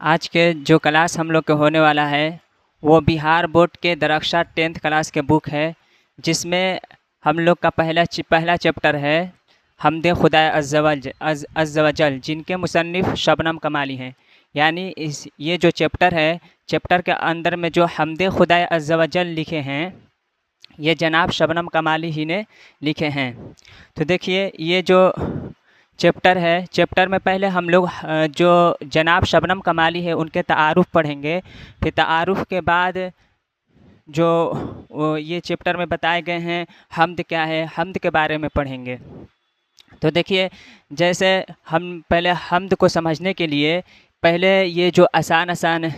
आज के जो क्लास हम लोग के होने वाला है वो बिहार बोर्ड के दरक्षा 10th क्लास के बुक है, जिसमें हम लोग का पहला चैप्टर है हमदे खुदा अज़्ज़ व जल, जिनके मुसन्निफ़ शबनम कमाली हैं। यानी इस ये जो चैप्टर है, चैप्टर के अंदर में जो हमदे खुदा अज़्ज़ व जल लिखे हैं, ये जनाब शबनम कमाली ही ने लिखे हैं। तो देखिए, ये जो चैप्टर है, चैप्टर में पहले हम लोग जो जनाब शबनम कमाली है उनके तारुफ़ पढ़ेंगे। फिर तारुफ़ के बाद जो ये चैप्टर में बताए गए हैं हम्द क्या है, हम्द के बारे में पढ़ेंगे। तो देखिए, जैसे हम पहले हम्द को समझने के लिए पहले ये जो आसान आसान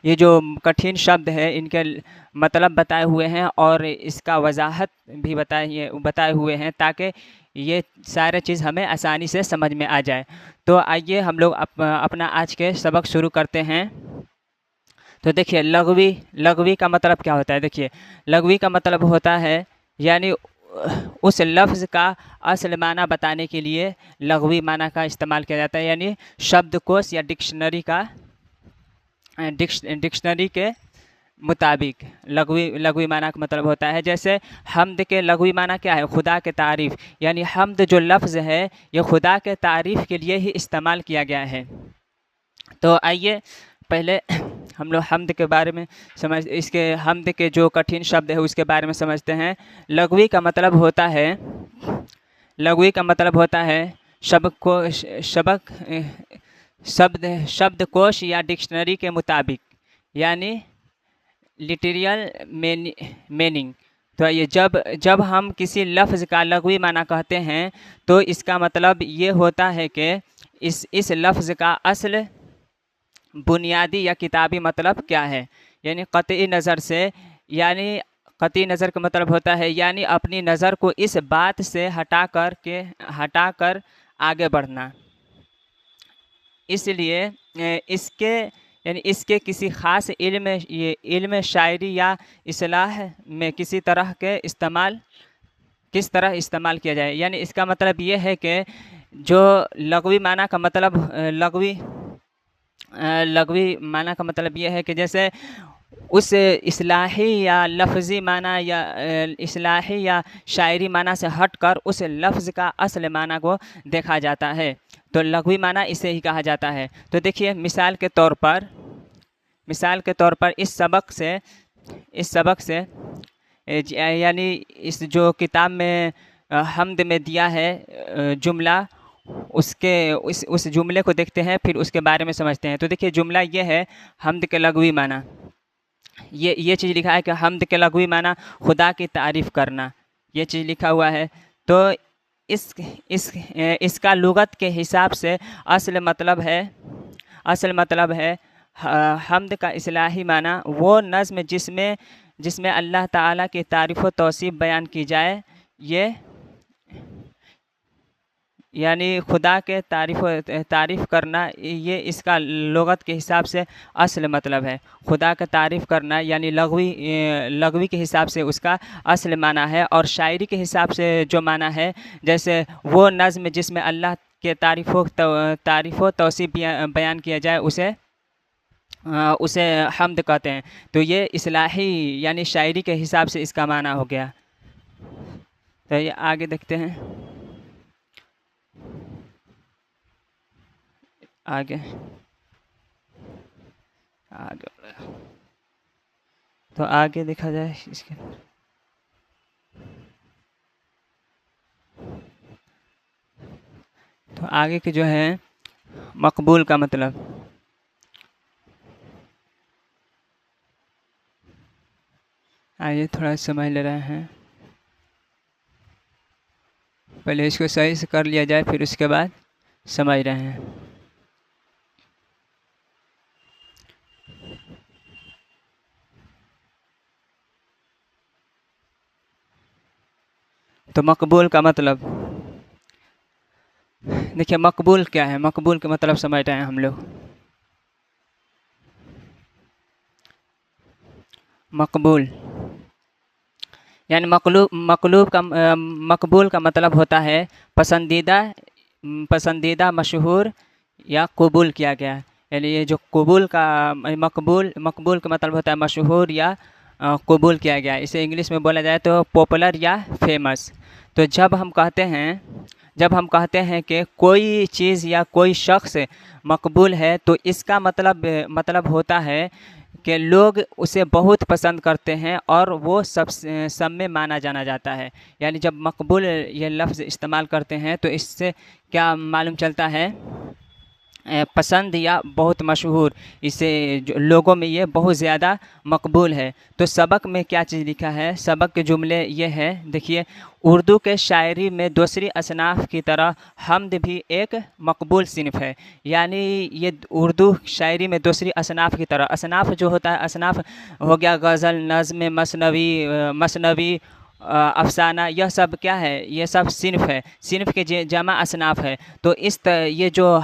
ये जो कठिन शब्द है इनके मतलब बताए हुए हैं और इसका वजाहत भी बताए हुए हैं, ताकि ये सारे चीज़ हमें आसानी से समझ में आ जाए। तो आइए हम लोग अपना आज के सबक शुरू करते हैं। तो देखिए, लग़वी का मतलब क्या होता है। देखिए, लग़वी का मतलब होता है यानी उस लफ्ज़ का असल माना बताने के लिए लग़वी माना का इस्तेमाल किया जाता है, यानी शब्दकोश या डिक्शनरी के मुताबिक लग़वी माना का मतलब होता है। जैसे हम्द के लग़वी माना क्या है, खुदा के तारीफ़, यानी हम्द जो लफ्ज़ है ये खुदा के तारीफ़ के लिए ही इस्तेमाल किया गया है। तो आइए पहले हम लोग हम्द के बारे में इसके हम्द के जो कठिन शब्द है उसके बारे में समझते हैं। लग़वी का मतलब होता है शब्दकोश या डिक्शनरी के मुताबिक, यानी लिटरल मीनिंग। तो ये जब हम किसी लफ्ज़ का लग़वी माना कहते हैं तो इसका मतलब ये होता है कि इस लफ्ज़ का असल बुनियादी या किताबी मतलब क्या है। यानी क़तई नज़र का मतलब होता है यानी अपनी नज़र को इस बात से हटाकर आगे बढ़ना। इसलिए इसके किसी ख़ास इल्म शायरी या इस्लाह में किस तरह इस्तेमाल किया जाए। यानी इसका मतलब ये है कि जो लग़वी माना का मतलब लग़वी माना का मतलब ये है कि जैसे उस इस्लाही या लफ्ज़ी माना या इस्लाही या शायरी माना से हटकर उस लफ्ज़ का असल माना को देखा जाता है, तो लग़वी माना इसे ही कहा जाता है। तो देखिए, मिसाल के तौर पर इस सबक से यानी इस जो किताब में हम्द में दिया है जुमला, उस जुमले को देखते हैं, फिर उसके बारे में समझते हैं। तो देखिए, जुमला ये है हम्द के लग़वी माना, ये चीज़ लिखा है कि हम्द के लग़वी माना खुदा की तारीफ़ करना, ये चीज़ लिखा हुआ है। तो इसका लुगत के हिसाब से असल मतलब है हम्द का इस्लाही माना वो नज़्म जिसमें अल्लाह ताला की तारीफ़ व तौसीफ़ बयान की जाए, ये यानी खुदा के तारीफ़ करना, ये इसका लुगत के हिसाब से असल मतलब है। खुदा का तारीफ़ करना यानी लग़वी के हिसाब से उसका असल माना है। और शायरी के हिसाब से जो माना है, जैसे वो नज़्म जिसमें अल्लाह के तारीफ़ व तौसीफ़ बयान किया जाए उसे हम्द कहते हैं। तो ये इस्लाही यानी शायरी के हिसाब से इसका माना हो गया। तो ये आगे देखते हैं, आगे तो आगे देखा जाए इसके। तो आगे के जो है मकबूल का मतलब, आइए थोड़ा समझ ले रहे हैं। पहले इसको सही से कर लिया जाए, फिर उसके बाद समझ रहे हैं। तो मकबूल का मतलब देखिए, मकबूल क्या है, मकबूल का मतलब समझ रहे हैं हम लोग। मकबूल यानी मकबूल का मतलब होता है पसंदीदा, मशहूर या कबूल किया गया। यानी ये जो कबूल का मकबूल मकबूल का मतलब होता है मशहूर या कबूल किया गया। इसे इंग्लिश में बोला जाए तो पॉपुलर या फेमस। तो जब हम कहते हैं कि कोई चीज़ या कोई शख्स मकबूल है, तो इसका मतलब होता है कि लोग उसे बहुत पसंद करते हैं और वो सब में माना जाना जाता है। यानी जब मकबूल ये लफ्ज़ इस्तेमाल करते हैं तो इससे क्या मालूम चलता है, पसंद या बहुत मशहूर, इसे जो लोगों में ये बहुत ज़्यादा मकबूल है। तो सबक में क्या चीज़ लिखा है, सबक के जुमले ये है, देखिए, उर्दू के शायरी में दूसरी असनाफ़ की तरह हमद भी एक मकबूल सिनफ़ है। यानी ये उर्दू शायरी में दूसरी असनाफ़ की तरह, असनाफ़ जो होता है, असनाफ़ हो गया गज़ल, नज़्म, मसनवी, अफ़साना, यह सब क्या है, ये सब सिनफ़ है, सिनफ़ के जमा असनाफ़ है। तो ये जो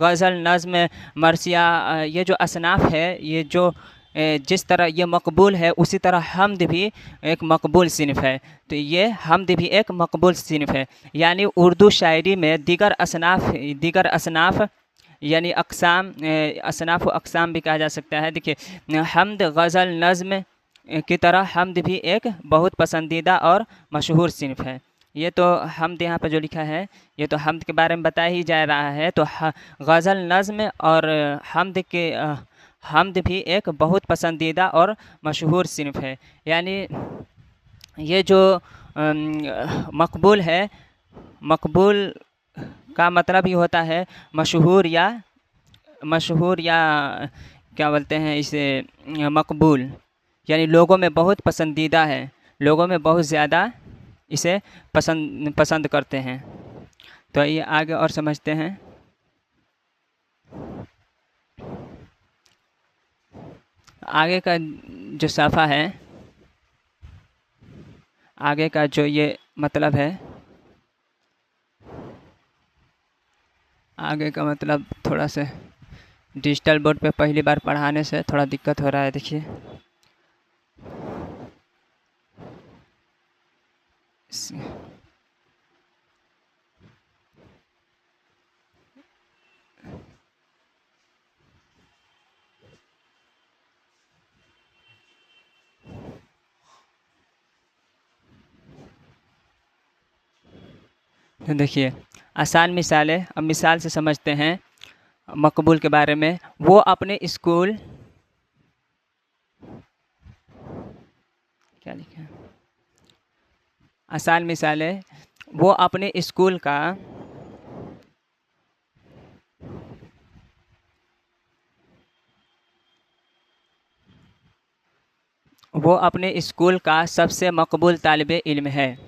गज़ल, नज़्म, मरसिया, ये जो असनाफ़ है, ये जो जिस तरह ये मकबूल है, उसी तरह हमद भी एक मकबूल सिनफ़ है। तो ये हमद भी एक मकबूल सिनफ़ है। यानी उर्दू शायरी में दीगर असनाफ़ यानी अक़साम, असनाफ़ व अक़साम भी कहा जा सकता है। देखिए, हमद, गज़ल, नज़्म की तरह हमद भी एक बहुत पसंदीदा और मशहूर सिनफ़ है। ये तो हमद यहाँ पर जो लिखा है, ये तो हमद के बारे में बताया ही जा रहा है। तो गज़ल, नज़्म और हमद भी एक बहुत पसंदीदा और मशहूर सिनफ़ है। यानी ये जो मकबूल है, मकबूल का मतलब ही होता है मशहूर या क्या बोलते हैं इसे, मकबूल, यानी लोगों में बहुत पसंदीदा है, लोगों में बहुत ज़्यादा इसे पसंद करते हैं। तो ये आगे और समझते हैं। आगे का जो सफ़ा है, आगे का जो ये मतलब है, आगे का मतलब थोड़ा सा डिजिटल बोर्ड पे पहली बार पढ़ाने से थोड़ा दिक्कत हो रहा है। देखिए, तो देखिए, आसान मिसालें, अब मिसाल से समझते हैं मकबूल के बारे में। वो अपने स्कूल, क्या लिखा है, आसान मिसालें, वो अपने स्कूल का सबसे मकबूल तालिब इल्म है।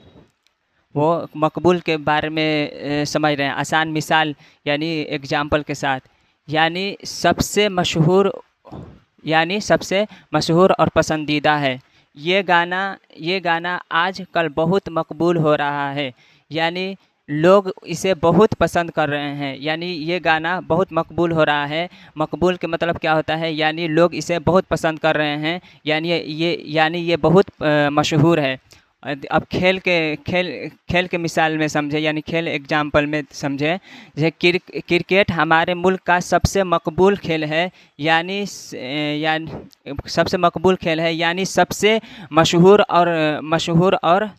वो मकबूल के बारे में समझ रहे हैं आसान मिसाल यानी एग्जाम्पल के साथ। यानी सबसे मशहूर और पसंदीदा है। ये गाना आजकल बहुत मकबूल हो रहा है। यानी लोग इसे बहुत पसंद कर रहे हैं। यानी ये गाना बहुत मकबूल हो रहा है। मकबूल के मतलब क्या होता है, यानी लोग इसे बहुत पसंद कर रहे हैं, यानी ये बहुत मशहूर है। अब खेल के मिसाल में समझे, यानी खेल एग्जाम्पल में समझे। जैसे क्रिकेट हमारे मुल्क का सबसे मकबूल खेल है। यानी सबसे मकबूल खेल है, यानी सबसे मशहूर और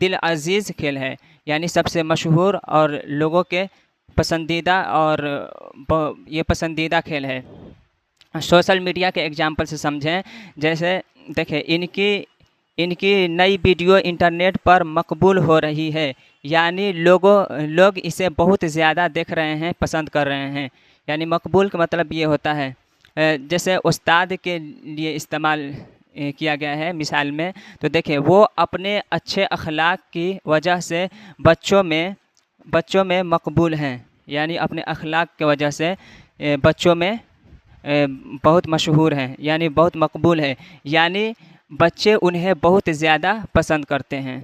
दिल अजीज़ खेल है। यानी सबसे मशहूर और लोगों के पसंदीदा और ये पसंदीदा खेल है। सोशल मीडिया के एग्जाम्पल से समझें। जैसे देखें, इनकी नई वीडियो इंटरनेट पर मकबूल हो रही है। यानी लोग इसे बहुत ज़्यादा देख रहे हैं, पसंद कर रहे हैं। यानी मकबूल का मतलब ये होता है, जैसे उस्ताद के लिए इस्तेमाल किया गया है मिसाल में। तो देखिए, वो अपने अच्छे अखलाक की वजह से बच्चों में मकबूल हैं। यानी अपने अखलाक की वजह से बच्चों में बहुत मशहूर हैं, यानी बहुत मकबूल है। यानी बच्चे उन्हें बहुत ज़्यादा पसंद करते हैं,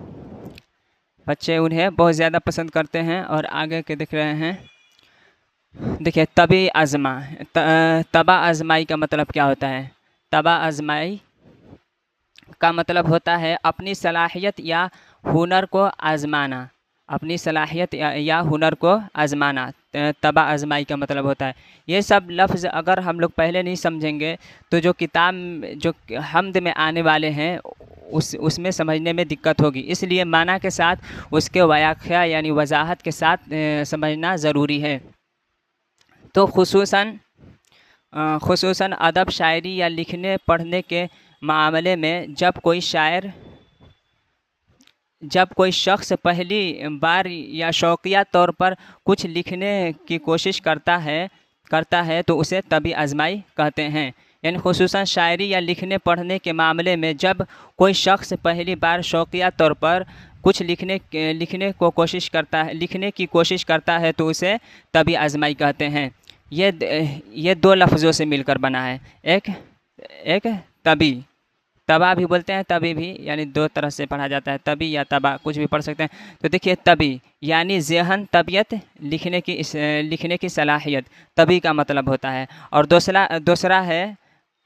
बच्चे उन्हें बहुत ज़्यादा पसंद करते हैं। और आगे के दिख रहे हैं, देखिए, तबा आज़माई का मतलब क्या होता है। तबा आज़माई का मतलब होता है अपनी सलाहियत या हुनर को आज़माना। अपनी सलाहियत या हुनर को आजमाना, तबा आजमाई का मतलब होता है। ये सब लफ्ज़ अगर हम लोग पहले नहीं समझेंगे तो जो किताब जो हम्द में आने वाले हैं उसमें समझने में दिक्कत होगी। इसलिए माना के साथ उसके व्याख्या यानी वजाहत के साथ समझना ज़रूरी है। तो खुसूसन अदब, शायरी या लिखने पढ़ने के मामले में जब कोई शख्स पहली बार या शौकिया तौर पर कुछ लिखने की कोशिश करता है तो उसे तभी आजमाई कहते हैं। यानी खुसूसन शायरी या लिखने पढ़ने के मामले में जब कोई शख्स पहली बार शौकिया तौर पर कुछ लिखने की कोशिश करता है तो उसे तभी आजमाई कहते हैं। ये दो लफ्ज़ों से मिलकर बना है। एक तभी, तबा भी बोलते हैं, तभी भी, यानी दो तरह से पढ़ा जाता है, तभी या तबा कुछ भी पढ़ सकते हैं। तो देखिए तभी यानी ज़हन, तबीयत, लिखने की सलाहियत, तभी का मतलब होता है। और दूसरा है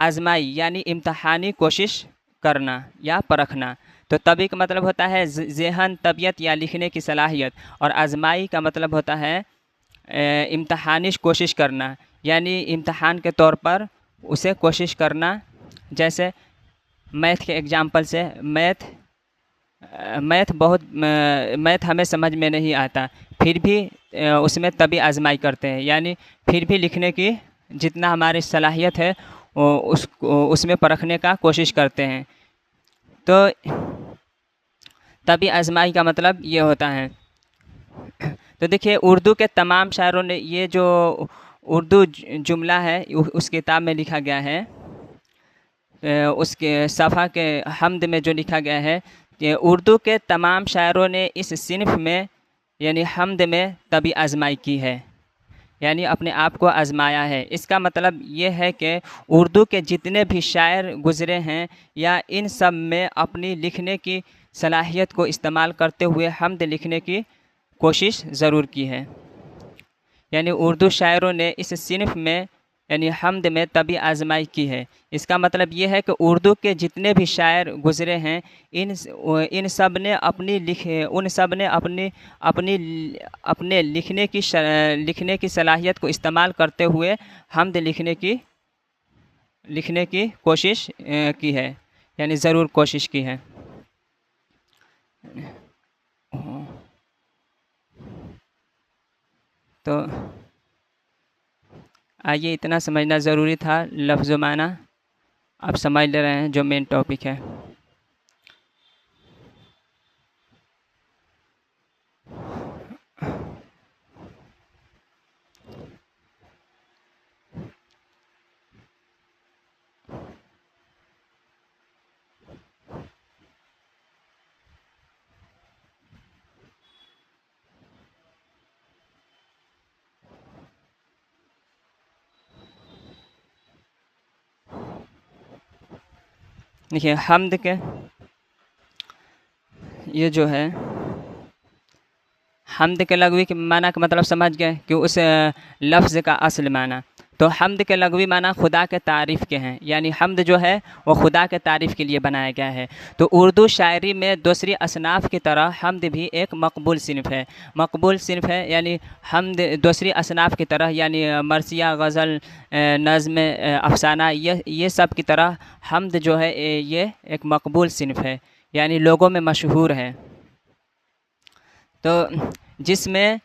आजमाई यानी इम्तहानी कोशिश करना या परखना। तो तभी का मतलब होता है ज़हन, तबीयत या लिखने की सलाहियत, और आजमाई का मतलब होता है इम्तहानी कोशिश करना, यानी इम्तहान के तौर पर उसे कोशिश करना। जैसे मैथ के एग्जाम्पल से मैथ हमें समझ में नहीं आता, फिर भी उसमें तभी आजमाई करते हैं, यानी फिर भी लिखने की जितना हमारी सलाहियत है उसमें परखने का कोशिश करते हैं। तो तभी आजमाई का मतलब ये होता है। तो देखिए उर्दू के तमाम शायरों ने ये जो उर्दू जुमला है उस किताब में लिखा गया है, उसके सफ़ा के हम्द में जो लिखा गया है कि उर्दू के तमाम शायरों ने इस सिनफ में यानी हम्द में तभी आजमाई की है, यानी अपने आप को आजमाया है। इसका मतलब ये है कि उर्दू के जितने भी शायर गुज़रे हैं या इन सब में अपनी लिखने की सलाहियत को इस्तेमाल करते हुए हम्द लिखने की कोशिश ज़रूर की है। यानी उर्दू शायरों ने इस सिनफ में यानी हम्द में तभी आजमाई की है। इसका मतलब ये है कि उर्दू के जितने भी शायर गुज़रे हैं इन सब ने अपने लिखने की सलाहियत को इस्तेमाल करते हुए हम्द लिखने की कोशिश की है, यानी ज़रूर कोशिश की है। तो आइए, इतना समझना ज़रूरी था लफ्ज़ माना। आप समझ ले रहे हैं जो मेन टॉपिक है। देखिए हम्द के ये जो है हम्द के लगवी के माना का मतलब समझ गए कि उस लफ्ज़ का असल माना। तो हम्द के लगवी माना खुदा के तारीफ़ के हैं, यानी हम्द जो है वो खुदा के तारीफ़ के लिए बनाया गया है। तो उर्दू शायरी में दूसरी असनाफ़ की तरह हम्द भी एक मकबूल सिनफ़ है, यानी हम्द दूसरी असनाफ़ की तरह यानी मरसिया, गज़ल, नज़्म, अफ़साना, ये सब की तरह हम्द जो है ये एक मकबूल सिनफ़ है, यानी लोगों में मशहूर है। तो जिसमें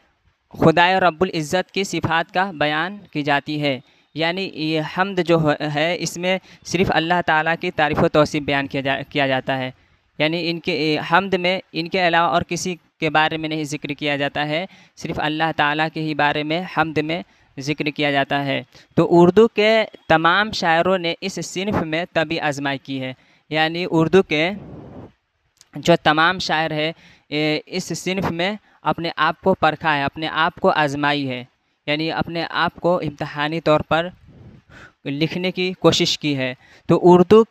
खुदाए रब्बुल इज़्ज़त की सिफ़ात का बयान की जाती है, यानी ये हम्द जो है इसमें सिर्फ़ अल्लाह ताला की तारीफ़ व तौसीफ़ बयान किया जाता है। यानी इनके हम्द में इनके अलावा और किसी के बारे में नहीं ज़िक्र किया जाता है, सिर्फ़ अल्लाह ताला के ही बारे में हम्द में ज़िक्र किया जाता है। तो उर्दू के तमाम शायरों ने इस सिनफ़ में तभी आजमाई की है, यानी उर्दू के जो तमाम शायर है इस सिनफ में अपने आप को परखा है, अपने आप को आजमाई है, यानी अपने आप को इम्तहानी तौर पर लिखने की कोशिश की है। तो उर्दू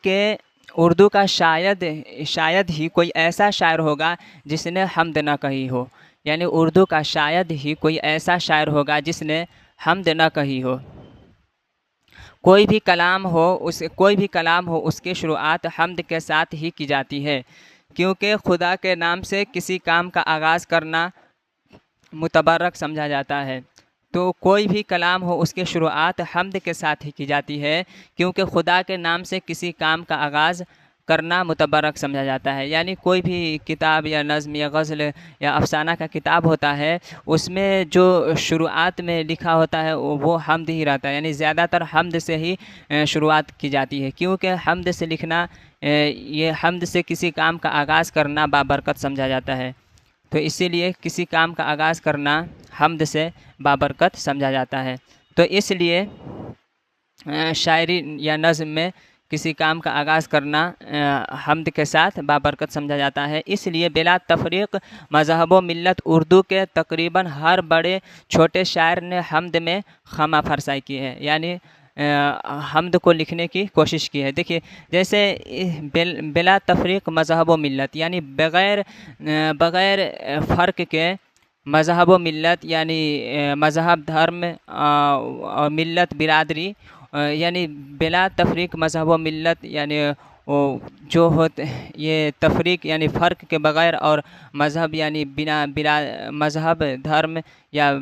का शायद ही कोई ऐसा शायर होगा जिसने हम्द न कही हो, यानी उर्दू का शायद ही कोई ऐसा शायर होगा जिसने हम्द न कही हो। कोई भी कलाम हो उसकी शुरुआत हम्द के साथ ही की जाती है, क्योंकि खुदा के नाम से किसी काम का आगाज़ करना मुतबर्रक समझा जाता है। तो कोई भी कलाम हो उसकी शुरुआत हम्द के साथ ही की जाती है, क्योंकि खुदा के नाम से किसी काम का आगाज़ करना मुतबर्रक समझा जाता है। यानी कोई भी किताब या नज़्म या गज़ल या अफ़साना का किताब होता है, उसमें जो शुरुआत में लिखा होता है वो हम्द ही रहता है। यानी ज़्यादातर हम्द से ही शुरुआत की जाती है, क्योंकि हम्द से लिखना, ये हम्द से किसी काम का आगाज़ करना बाबरकत समझा जाता है। तो इसीलिए किसी काम का आगाज़ करना हम्द से बाबरकत समझा जाता है। तो इसलिए शायरी या नज़्म में किसी काम का आगाज़ करना हम्द के साथ बाबरकत समझा जाता है। इसलिए बिला तफरीक़ मज़हब व मिल्लत उर्दू के तकरीबन हर बड़े छोटे शायर ने हम्द में खमा फरसाई की है, यानी हम्द को लिखने की कोशिश की है। देखिए, जैसे बिला तफरीक़ मज़हब व मिल्लत, यानी बग़ैर फ़र्क के मज़हब व मिल्लत, यानी मज़हब, धर्म और मिल्लत बिरादरी, यानी बिला तफरीक़ मज़हब व मिल्लत, यानी वो जो होते ये तफरीक़ यानी फ़र्क के बग़ैर, और मज़हब यानी बिना मज़हब, धर्म या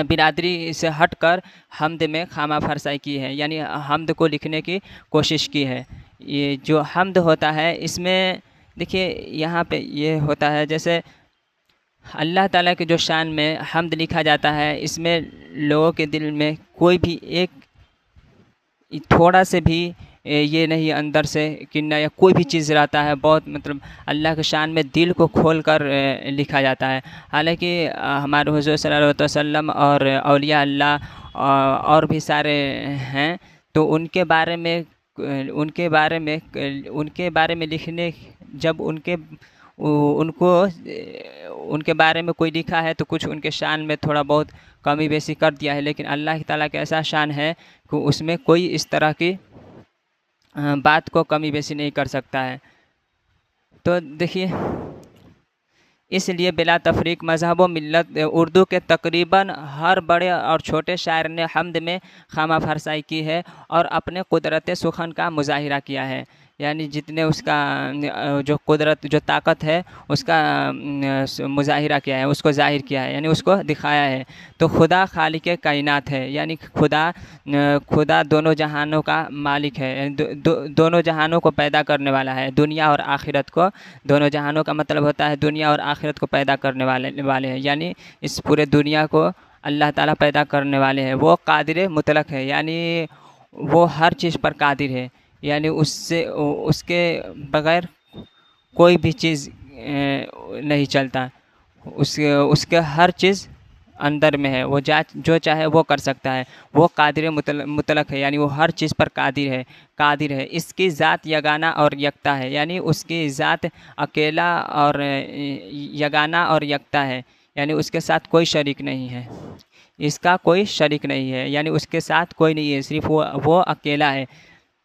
बिरादरी से हटकर हम्द में खामा फरसाई की है, यानी हम्द को लिखने की कोशिश की है। ये जो हम्द होता है, इसमें देखिए यहाँ पे ये होता है, जैसे अल्लाह ताला के जो शान में हम्द लिखा जाता है, इसमें लोगों के दिल में कोई भी एक थोड़ा से भी ये नहीं अंदर से किन्ना या कोई भी चीज़ रहता है, बहुत मतलब अल्लाह के शान में दिल को खोल कर लिखा जाता है। हालांकि हमारे हुज़ूर सल्लल्लाहु अलैहि वसल्लम और औलिया अल्लाह और भी सारे हैं, तो उनके बारे में लिखने, जब उनके बारे में कोई लिखा है तो कुछ उनके शान में थोड़ा बहुत कमी बेशी कर दिया है, लेकिन अल्लाह ताला का ऐसा शान है कि उसमें कोई इस तरह की बात को कमी बेशी नहीं कर सकता है। तो देखिए, इसलिए बिला तफरीक़ मज़हब व मिल्लत उर्दू के तकरीबन हर बड़े और छोटे शायर ने हम्द में खामा फरसाई की है और अपने कुदरत सुखन का मुज़ाहिरा किया है। यानी जितने उसका जो कुदरत, जो ताकत है, उसका मुज़ाहिरा किया है, उसको ज़ाहिर किया है, यानी उसको दिखाया है। तो खुदा खालिक कायनात है, यानी खुदा दोनों जहानों का मालिक है, दोनों जहानों को पैदा करने वाला है, दुनिया और आखिरत को। दोनों जहानों का मतलब होता है दुनिया और आखिरत को पैदा करने वाले हैं, यानी इस पूरे दुनिया को अल्लाह ताला पैदा करने वाले हैं। वो कादिर मुतलक है, यानी वो हर चीज़ पर कादिर है, यानी उसके बग़ैर कोई भी चीज़ नहीं चलता। उसके हर चीज़ अंदर में है, वो जो चाहे वो कर सकता है। वो कादिर मुतलक है, यानी वो हर चीज़ पर कादिर है। इसकी ज़ात यगाना और यकता है, यानी उसकी ज़ात अकेला और यगाना और यकता है, यानी उसके साथ कोई शरीक नहीं है। इसका कोई शरीक नहीं है, यानी उसके साथ कोई नहीं है, सिर्फ वो अकेला है।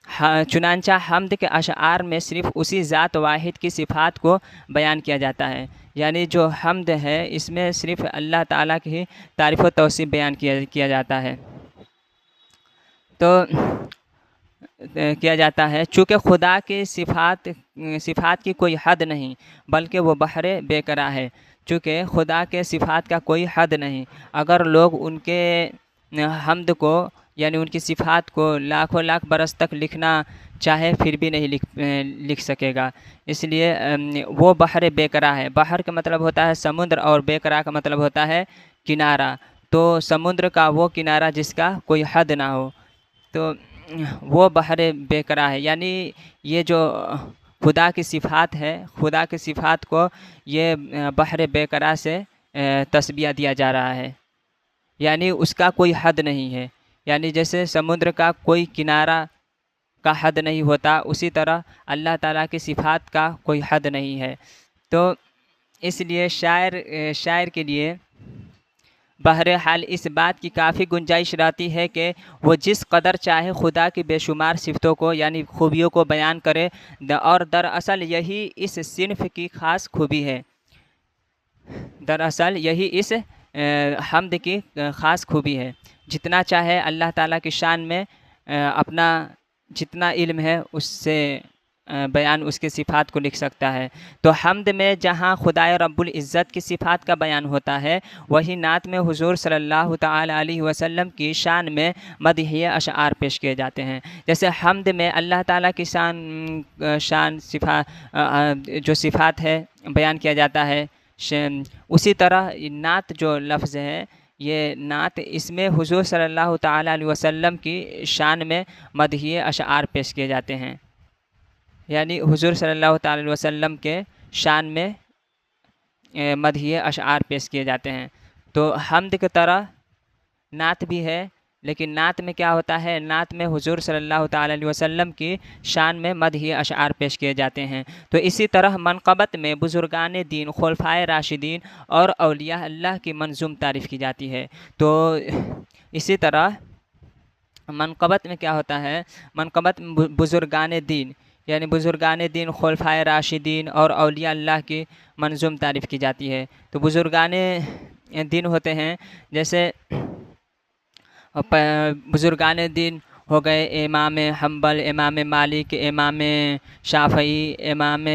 हाँ, चुनांचा हम्द के अशआर में सिर्फ उसी ज़ात वाहिद की सिफ़ात को बयान किया जाता है, यानी जो हम्द है इसमें सिर्फ अल्लाह ताला की ही तारीफ़ व तौसीफ़ बयान किया जाता है। तो किया जाता है, चूँकि खुदा की सिफ़ात की कोई हद नहीं, बल्कि वो बहरे बेकरार है। चूँकि खुदा के सिफ़ात का कोई हद नहीं, अगर लोग उनके हम्द को, यानी उनकी सिफ़ात को लाखों लाख बरस तक लिखना चाहे फिर भी नहीं लिख सकेगा। इसलिए वो बहर बेकरार है। बहर का मतलब होता है समुद्र और बेकरार का मतलब होता है किनारा। तो समुद्र का वो किनारा जिसका कोई हद ना हो, तो वो बहर बेकरार है। यानी ये जो खुदा की सिफ़ात है, खुदा की सिफ़ात को ये बहर बेकरार से तस्बिया दिया जा रहा है, यानी उसका कोई हद नहीं है। यानी जैसे समुद्र का कोई किनारा का हद नहीं होता, उसी तरह अल्लाह ताला की सिफ़ात का कोई हद नहीं है। तो इसलिए शायर के लिए बहरहाल इस बात की काफ़ी गुंजाइश रहती है कि वो जिस कदर चाहे खुदा की बेशुमार सिफ़तों को, यानी खूबियों को बयान करे, और दरअसल यही इस सिन्फ़ की ख़ास खूबी है। दरअसल यही इस हम्द की ख़ास खूबी है। जितना चाहे अल्लाह ताला की शान में अपना जितना इल्म है उससे बयान उसके सिफ़ात को लिख सकता है। तो हम्द में जहाँ खुदाए रब्बुल इज़्ज़त की सिफ़ात का बयान होता है, वही नात में हुज़ूर सल्लल्लाहु ताला अलैहि वसल्लम की शान में मदहिया अशआर पेश किए जाते हैं। जैसे हम्द में अल्लाह ताला की शान जो सिफ़ात है बयान किया जाता है, उसी तरह नात जो लफ्ज़ है, ये नात इसमें हुज़ूर सल्लल्लाहु ताला अलैहि वसल्लम की शान में मदहिया अशआर पेश किए जाते हैं, यानी हुज़ूर सल्लल्लाहु ताला अलैहि वसल्लम के शान में मदहिया अशआर पेश किए जाते हैं। तो हम्द की तरह नात भी है, लेकिन नात में क्या होता है, नात में हुज़ूर सल्लल्लाहु ताला अलैहि वसल्लम की शान में मदहिया अशआर पेश किए जाते हैं। तो इसी तरह मनक़बत में बुज़ुर्गान दीन, खुलफ़ाए राशिदीन और औलिया अल्लाह की मंज़ूम तारीफ़ की जाती है। तो इसी तरह मनक़बत में क्या होता है, मनक़बत में बुज़ुर्गान दीन यानी बुज़ुर्गान दीन, खुलफ़ाए राशिदीन और औलिया अल्लाह की मंज़ूम तारीफ़ की जाती है। तो बुज़ुर्गान दीन होते हैं, जैसे बुज़ुर्गान दीन हो गए इमाम हम्बल, इमाम मालिक, इमाम शाफ़ई, इमाम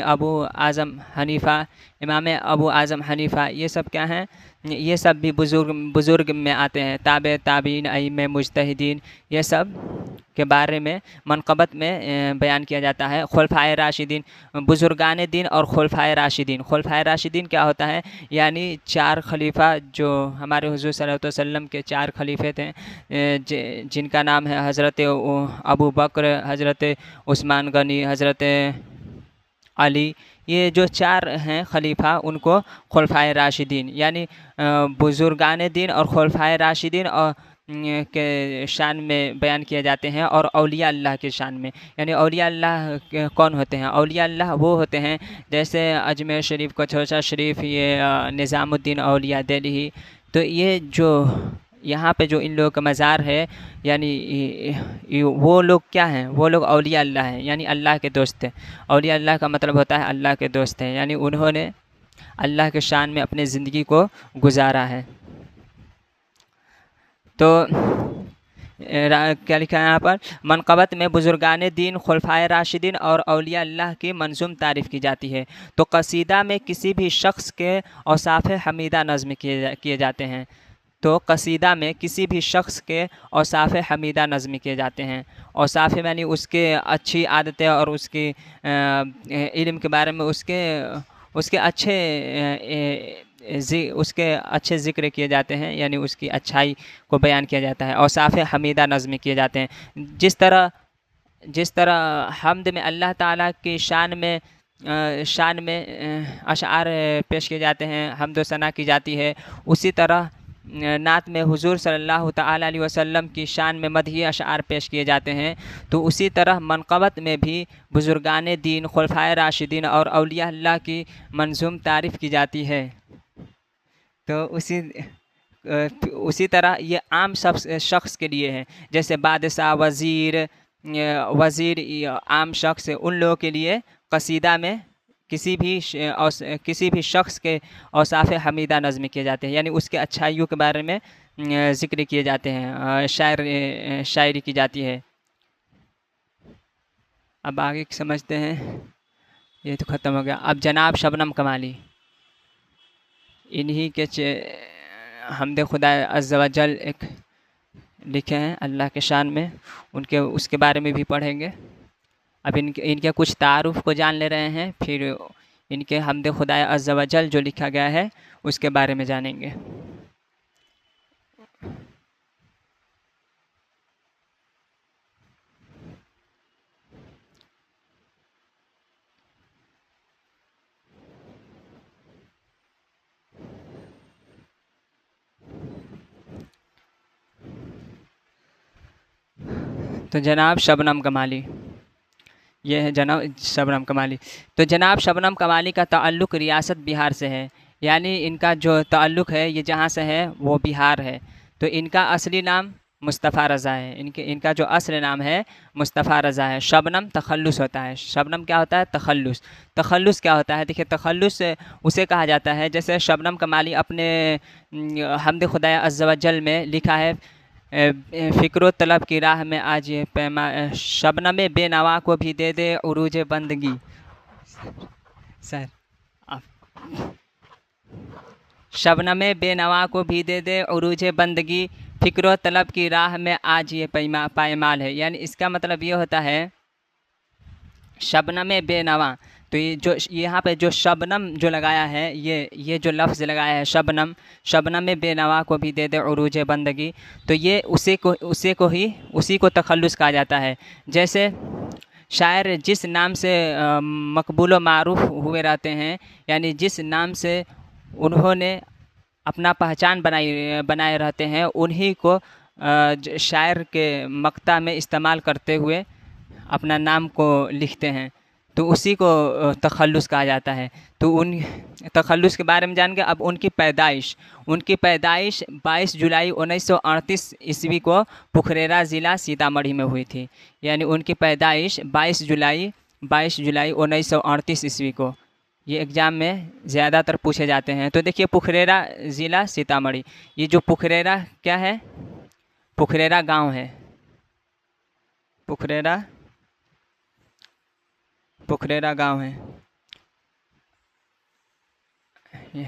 अबू आज़म हनीफ़ा, इमाम अबू आज़म हनीफ़ा, ये सब क्या हैं, ये सब भी बुज़ुर्ग में आते हैं। ताबीन, अइम्मे, मुज्तहिदीन, ये सब के बारे में मनक़बत में बयान किया जाता है। खुलफ़ाए राशिदीन, बुज़ुर्गान दीन और खुलफ़ाए राशिदीन। खुलफ़ाए राशिदीन क्या होता है, यानी 4 खलीफ़ा जो हमारे हुज़ूर सल्लल्लाहु अलैहि वसल्लम के 4 खलीफ़े थे, जिनका नाम है हज़रत अबू बकर, हज़रत उस्मान गनी, हज़रत अली, ये जो 4 हैं खलीफ़ा, उनको खुलफ़ाए राशिदीन यानी बुज़ुर्गान दीन और खुलफ़ाए राशिदीन और के शान में बयान किए जाते हैं। और औलिया अल्लाह के शान में, यानी औलिया अल्लाह कौन होते हैं, औलिया अल्लाह वो होते हैं जैसे अजमेर शरीफ, कचौचा शरीफ, ये निज़ामुद्दीन औलिया दिल्ली। तो ये जो यहाँ पे जो इन लोगों का मज़ार है, यानी वो लोग क्या हैं, वो लोग औलिया अल्लाह हैं, यानी अल्लाह के दोस्त हैं। औलिया अल्लाह का मतलब होता है अल्लाह के दोस्त हैं, यानी उन्होंने अल्लाह के शान में अपनी ज़िंदगी को गुजारा है। तो क्या लिखा है यहाँ पर, मनक़बत में बुज़ुर्गान दीन, खुलफ़ाए राशिदीन और औलिया अल्लाह की मंज़ूम तारीफ़ की जाती है। तो कसीदा में किसी भी शख्स के औसाफ़ हमीदा नज़्म किए जाते हैं। तो कसीदा में किसी भी शख्स के औसाफ़ हमीदा नज़्म किए जाते हैं। औसाफ़ यानी उसके अच्छी आदतें और उसकी इल्म के बारे में उसके अच्छे ज़िक्र किए जाते हैं, यानी उसकी अच्छाई को बयान किया जाता है। औसाफ़ हमीदा नज़्म किए जाते हैं। जिस तरह हम्द में अल्लाह ताला की शान में अशआर पेश किए जाते हैं, हम्द व सना की जाती है, उसी तरह नात में हुज़ूर सल्लल्लाहु ताला अलैहि वसल्लम की शान में मदहिया अशआर पेश किए जाते हैं। तो उसी तरह मनक़बत में भी बुज़ुर्गान दीन, खुलफ़ाए राशिदीन और औलिया अल्लाह की मंज़ूम तारीफ़ की जाती है। तो उसी तरह ये आम शख्स के लिए है, जैसे बादशाह, वज़ीर आम शख्स, उन लोगों के लिए कसीदा में किसी भी शख्स के औसाफ़ हमीदा नज़्म किए जाते हैं, यानी उसके अच्छाइयों के बारे में ज़िक्र किए जाते हैं, शायरी की जाती है। अब आगे समझते हैं, ये तो ख़त्म हो गया। अब जनाब शबनम कमाली, इन्हीं के हम्द खुदा अज़्ज़ व जल एक लिखे हैं अल्लाह के शान में, उसके बारे में भी पढ़ेंगे। अब इनके कुछ तारुफ़ को जान ले रहे हैं, फिर इनके हम्द खुदा अज़्ज़ व जल जो लिखा गया है उसके बारे में जानेंगे। तो जनाब शबनम कमाली, ये है जनाब शबनम कमाली। तो जनाब शबनम कमाली का ताल्लुक़ रियासत बिहार से है, यानी इनका जो ताल्लुक़ है ये जहाँ से है वो बिहार है। तो इनका असली नाम मुस्तफ़ा रज़ा है। इनका जो असली नाम है मुस्तफ़ा रज़ा है। शबनम तखल्लुस होता है। शबनम क्या होता है, तखल्लुस। तखल्लुस क्या होता है, देखिए तखल्लुस उसे कहा जाता है, जैसे शबनम कमाली अपने हम्द खुदा अज़्ज़ व जल में लिखा है, फ़िक्र तलब की राह में आज ये पैमा शबनम बेनवा को भी दे दे उरूज बंदगी। सर आप शबनम बेनवा को भी दे दे उरूज बंदगी, फ़िक्र तलब की राह में आज ये पायमाल है। यानी इसका मतलब ये होता है शबनम बेनवा, तो ये जो यहाँ पे जो शबनम जो लगाया है, ये जो लफ्ज़ लगाया है शबनम, शबनम बेनवा को भी दे दे उरूज बंदगी, तो ये उसी को तखल्लुस कहा जाता है। जैसे शायर जिस नाम से मकबूल व मारूफ हुए रहते हैं, यानी जिस नाम से उन्होंने अपना पहचान बनाए रहते हैं, उन्हीं को शायर के मक्ता में इस्तेमाल करते हुए अपना नाम को लिखते हैं, तो उसी को तखल्लुस कहा जाता है। तो उन तखल्लुस के बारे में जान के अब उनकी पैदाइश 22 जुलाई 1938 ईस्वी को पुखरेरा ज़िला सीतामढ़ी में हुई थी। यानी उनकी पैदाइश 22 जुलाई 1938 ईस्वी को। ये एग्ज़ाम में ज़्यादातर पूछे जाते हैं। तो देखिए पुखरेरा ज़िला सीतामढ़ी, ये जो पुखरेरा क्या है, पुखरेरा गांव है, पुखरेरा गांव है, ये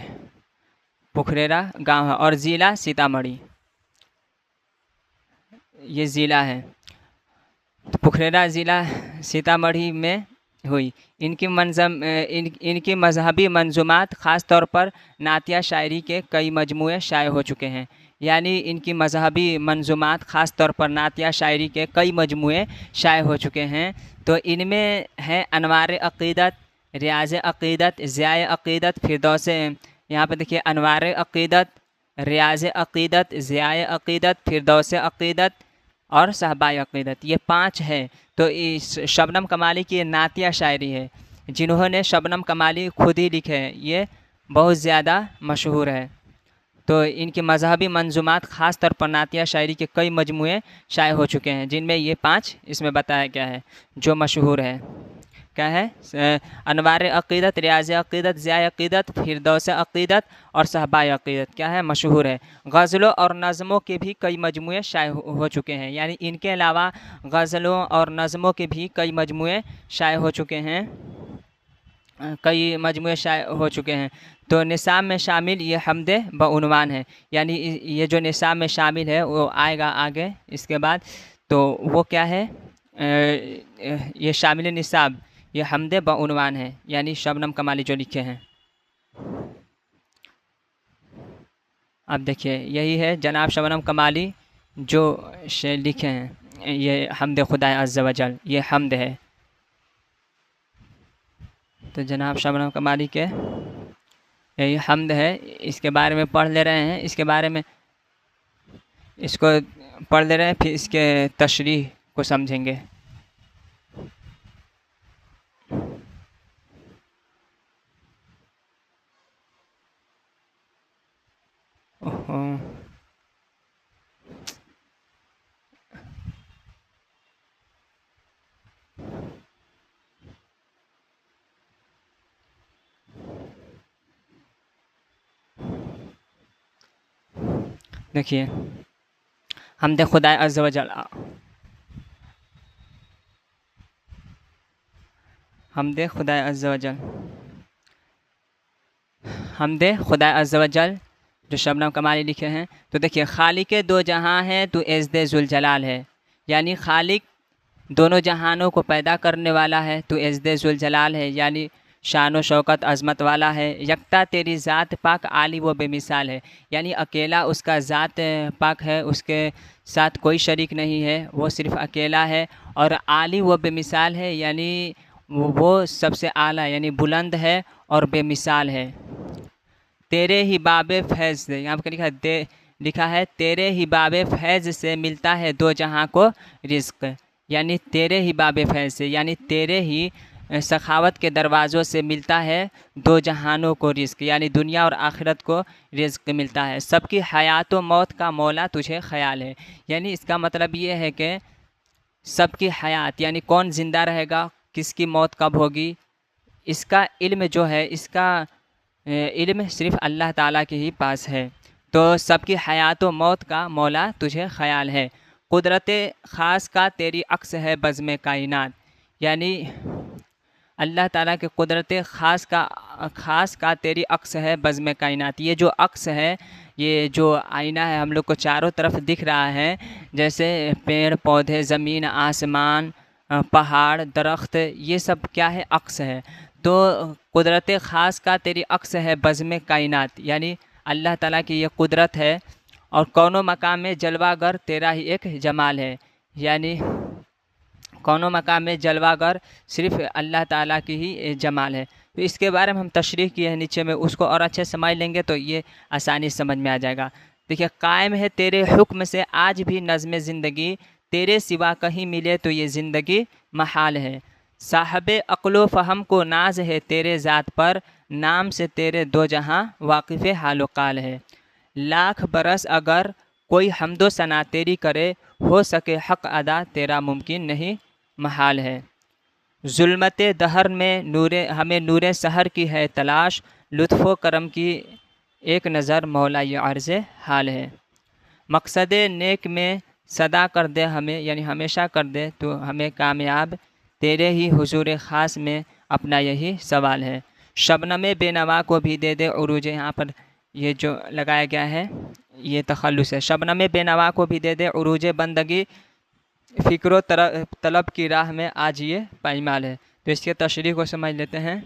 पुखरेरा गांव है और ज़िला सीतामढ़ी, ये ज़िला है। तो पुखरेरा ज़िला सीतामढ़ी में हुई। इनकी मजहबी मंजूमात ख़ास तौर पर नातिया शायरी के कई मजमूए शाये हो चुके हैं। यानी इनकी मजहबी मंजूमात ख़ास तौर पर नातिया शायरी के कई मजमूए शाये हो चुके हैं। तो इनमें है अनवार अक़ीदत, रियाज़ अक़ीदत, ज़ियाए अक़ीदत, फिरदौस, यहाँ पे देखिए अनवार अक़ीदत, रियाज़ अक़ीदत, ज़ियाए अक़ीदत, फिरदौस अक़ीदत और सहबाए अक़ीदत, ये 5 है। तो इस शबनम कमाली की नातिया शायरी है, जिन्होंने शबनम कमाली खुद ही लिखे हैं, ये बहुत ज़्यादा मशहूर है। तो इनकी मजहबी मंजूमात ख़ास तौर पर नातिया शायरी के कई मजमूए शाये हो चुके हैं, जिनमें ये 5 इसमें बताया गया है जो मशहूर है। क्या है? अनवार अक़ीदत, रियाज़ अक़ीदत, ज़ियाए अक़ीदत, फिरदौस अक़ीदत और सहबाए अक़ीदत क्या है, मशहूर है। गज़लों और नज़मों के भी कई मजमूए शाये हो चुके हैं। यानी इनके अलावा गज़लों और नज़मों के भी कई मजमूए शाये हो चुके हैं, कई मजमूए शाये हो चुके हैं। तो निसाब में शामिल ये हमदे बउनवान है। यानी ये जो निसाब में शामिल है वो आएगा आगे इसके बाद। तो वो क्या है, ये शामिल निसाब ये हमदे बउनवान है, यानी शबनम कमाली जो लिखे हैं। अब देखिए यही है जनाब शबनम कमाली जो लिखे हैं, ये हमद खुदा अज़्ज़ व जल, ये हमद है। तो जनाब शबनम कमाली के यही हमद है, इसके बारे में पढ़ ले रहे हैं, इसके बारे में इसको पढ़ ले रहे हैं, फिर इसके तशरीह को समझेंगे। देखिए हमद खुदा अज़्ज़ व जल, हमद खुदा अज़्ज़ व जल, हमद खुदा अज़्ज़ व जल जो शबनम कमाली लिखे हैं। तो देखिए खालिक दो जहां है तो एज़्ज़े ज़ुल जलाल है, यानी खालिक दोनों जहानों को पैदा करने वाला है तो एज़्ज़े ज़ुल जलाल है, यानी शान व शौकत अज़मत वाला है। यकता तेरी ज़ात पाक आली व बेमिसाल है, यानी अकेला उसका ज़ात पाक है, उसके साथ कोई शरीक नहीं है, वो सिर्फ़ अकेला है। और आली व बेमिसाल है, यानी वो सबसे आला यानी बुलंद है और बेमिसाल है। तेरे ही बाबे फैज़ से, यहाँ पर लिखा है तेरे ही बाबे फैज़ से मिलता है दो जहां को रिज़्क़, यानी तेरे ही बाबे फैज़ से, यानी तेरे ही सखावत के दरवाज़ों से मिलता है दो जहानों को रिज़्क़, यानी दुनिया और आखिरत को रिज़्क़ मिलता है। सबकी हयात व मौत का मौला तुझे ख़याल है, यानी इसका मतलब ये है कि सबकी हयात यानी कौन ज़िंदा रहेगा, किसकी मौत कब होगी, इसका इल्म जो है, इसका इल्म सिर्फ़ अल्लाह ताला के ही पास है। तो सबकी हयात व मौत का मौला तुझे ख़याल है। कुदरत ख़ास का तेरी अक्स है बज़्म कायनात, यानी अल्लाह ताला के कुदरत ख़ास का तेरी अक्स है बज़्म कायनात। ये जो अक्स है, ये जो आईना है हम लोग को चारों तरफ दिख रहा है, जैसे पेड़ पौधे, ज़मीन, आसमान, पहाड़, दरख्त, ये सब क्या है? अक्स है। तो कुदरत ख़ास का तेरी अक्स है बज़्म कायनात, यानी अल्लाह ताला की ये कुदरत है। और कौनो मकाम में जलवागर तेरा ही एक जमाल है, यानी कौनो मकाम में जलवागर सिर्फ़ अल्लाह ताला की ही जमाल है। तो इसके बारे में हम तशरीह किए हैं नीचे में, उसको और अच्छे से समझ लेंगे तो ये आसानी से समझ में आ जाएगा। देखिए, कायम है तेरे हुक्म से आज भी नज़्म ज़िंदगी, तेरे सिवा कहीं मिले तो ये ज़िंदगी महाल है। साहब अक्लो फ़हम को नाज है तेरे ज़ात पर, नाम से तेरे दो जहां वाकिफ़ हाल काल है। लाख बरस अगर कोई हम्दो सना तेरी करे, हो सके हक़ अदा तेरा मुमकिन नहीं महाल है। ज़ुल्मत दहर में नूरे हमें नूरे सहर की है तलाश, लुत्फ़ो करम की एक नज़र मौला ये अर्ज़ हाल है। मकसद नेक में सदा कर दे हमें, यानी हमेशा कर दे तो हमें कामयाब, तेरे ही हुजूर ख़ास में अपना यही सवाल है। शबनम बेनवा को भी दे दे उरूज, यहाँ पर ये जो लगाया गया है ये तखल्लुस है। शबनम बेनवा को भी दे दे उरूज बंदगी, फ़िक्र तलब की राह में आज ये पायमाल है। तो इसके तशरीह को समझ लेते हैं।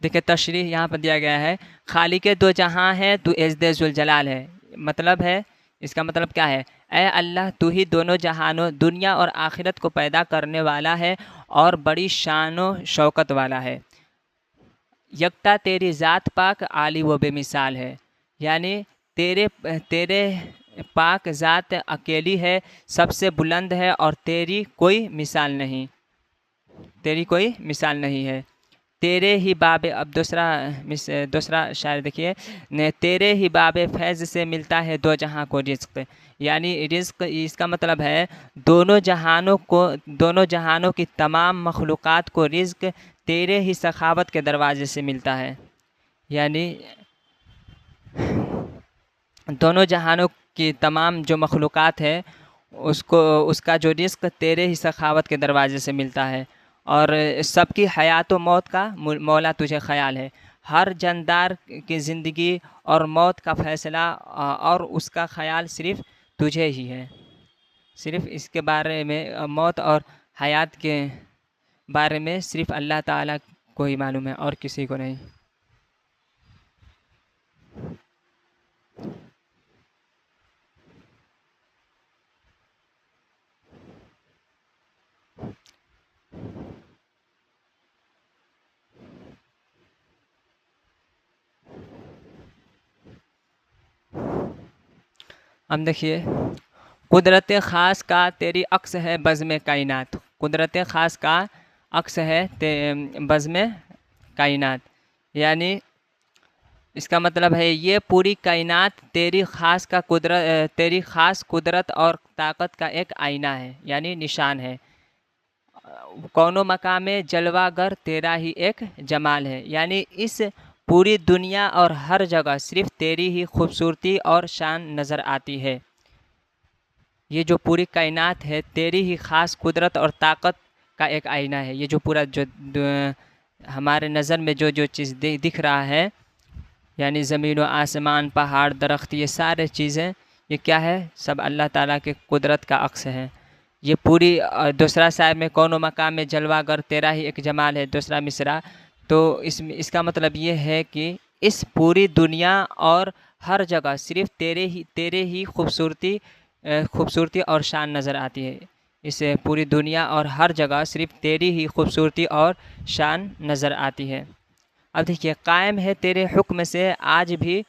देखिए, तशरीह यहाँ पर दिया गया है, खालिक दो जहां है तू एज़्दे ज़ुल जलाल है। मतलब है, इसका मतलब क्या है? ऐ अल्लाह, तू ही दोनों जहानों दुनिया और आखिरत को पैदा करने वाला है और बड़ी शान व शौकत वाला है। यकता तेरी ज़ात पाक आली व बेमिसाल है, यानी तेरे तेरे पाक ज़ात अकेली है, सबसे बुलंद है और तेरी कोई मिसाल नहीं, तेरी कोई मिसाल नहीं है। तेरे ही बाबे, अब दूसरा शायर देखिए, ने तेरे ही बाबे फैज़ से मिलता है दो जहां को रिज़्क़, यानी रिज़्क़ इसका मतलब है दोनों जहानों की तमाम मखलूक़ात को रिज़्क़ तेरे ही सखावत के दरवाज़े से मिलता है। यानी दोनों जहानों की तमाम जो मखलूक़ात है उसको, उसका जो रिज़्क़ तेरे ही सखावत के दरवाज़े से मिलता है। और सबकी हयात व मौत का मौला तुझे ख़याल है। हर जानदार की ज़िंदगी और मौत का फ़ैसला और उसका ख़याल सिर्फ़ तुझे ही है। सिर्फ़ इसके बारे में, मौत और हयात के बारे में सिर्फ़ अल्लाह ताला को ही मालूम है और किसी को नहीं। हम देखिए, कुदरत ख़ास का तेरी अक्स है बज़्म कायनात। कुदरत ख़ास का अक्स है बज़्म कायनात, यानी इसका मतलब है ये पूरी कायनात तेरी ख़ास कुदरत और ताकत का एक आईना है, यानी निशान है। कौनो मकाम जलवागर तेरा ही एक जमाल है, यानी इस पूरी दुनिया और हर जगह सिर्फ़ तेरी ही खूबसूरती और शान नज़र आती है। ये जो पूरी कायनात है तेरी ही ख़ास कुदरत और ताकत का एक आईना है। ये जो पूरा जो हमारे नज़र में जो जो चीज़ दिख रहा है, यानी ज़मीन व आसमान, पहाड़, दरख्त, ये सारे चीज़ें, ये क्या है? सब अल्लाह ताला के कुदरत का अक्स है। ये पूरी दूसरा शायर में कौनो मकाम में जलवागर तेरा ही एक जमाल है, दूसरा मिसरा। तो इसका मतलब ये है कि इस पूरी दुनिया और हर जगह सिर्फ़ तेरे ही खूबसूरती और शान नज़र आती है। इस पूरी दुनिया और हर जगह सिर्फ़ तेरी ही खूबसूरती और शान नज़र आती है। अब देखिए, कायम है तेरे हुक्म से आज भी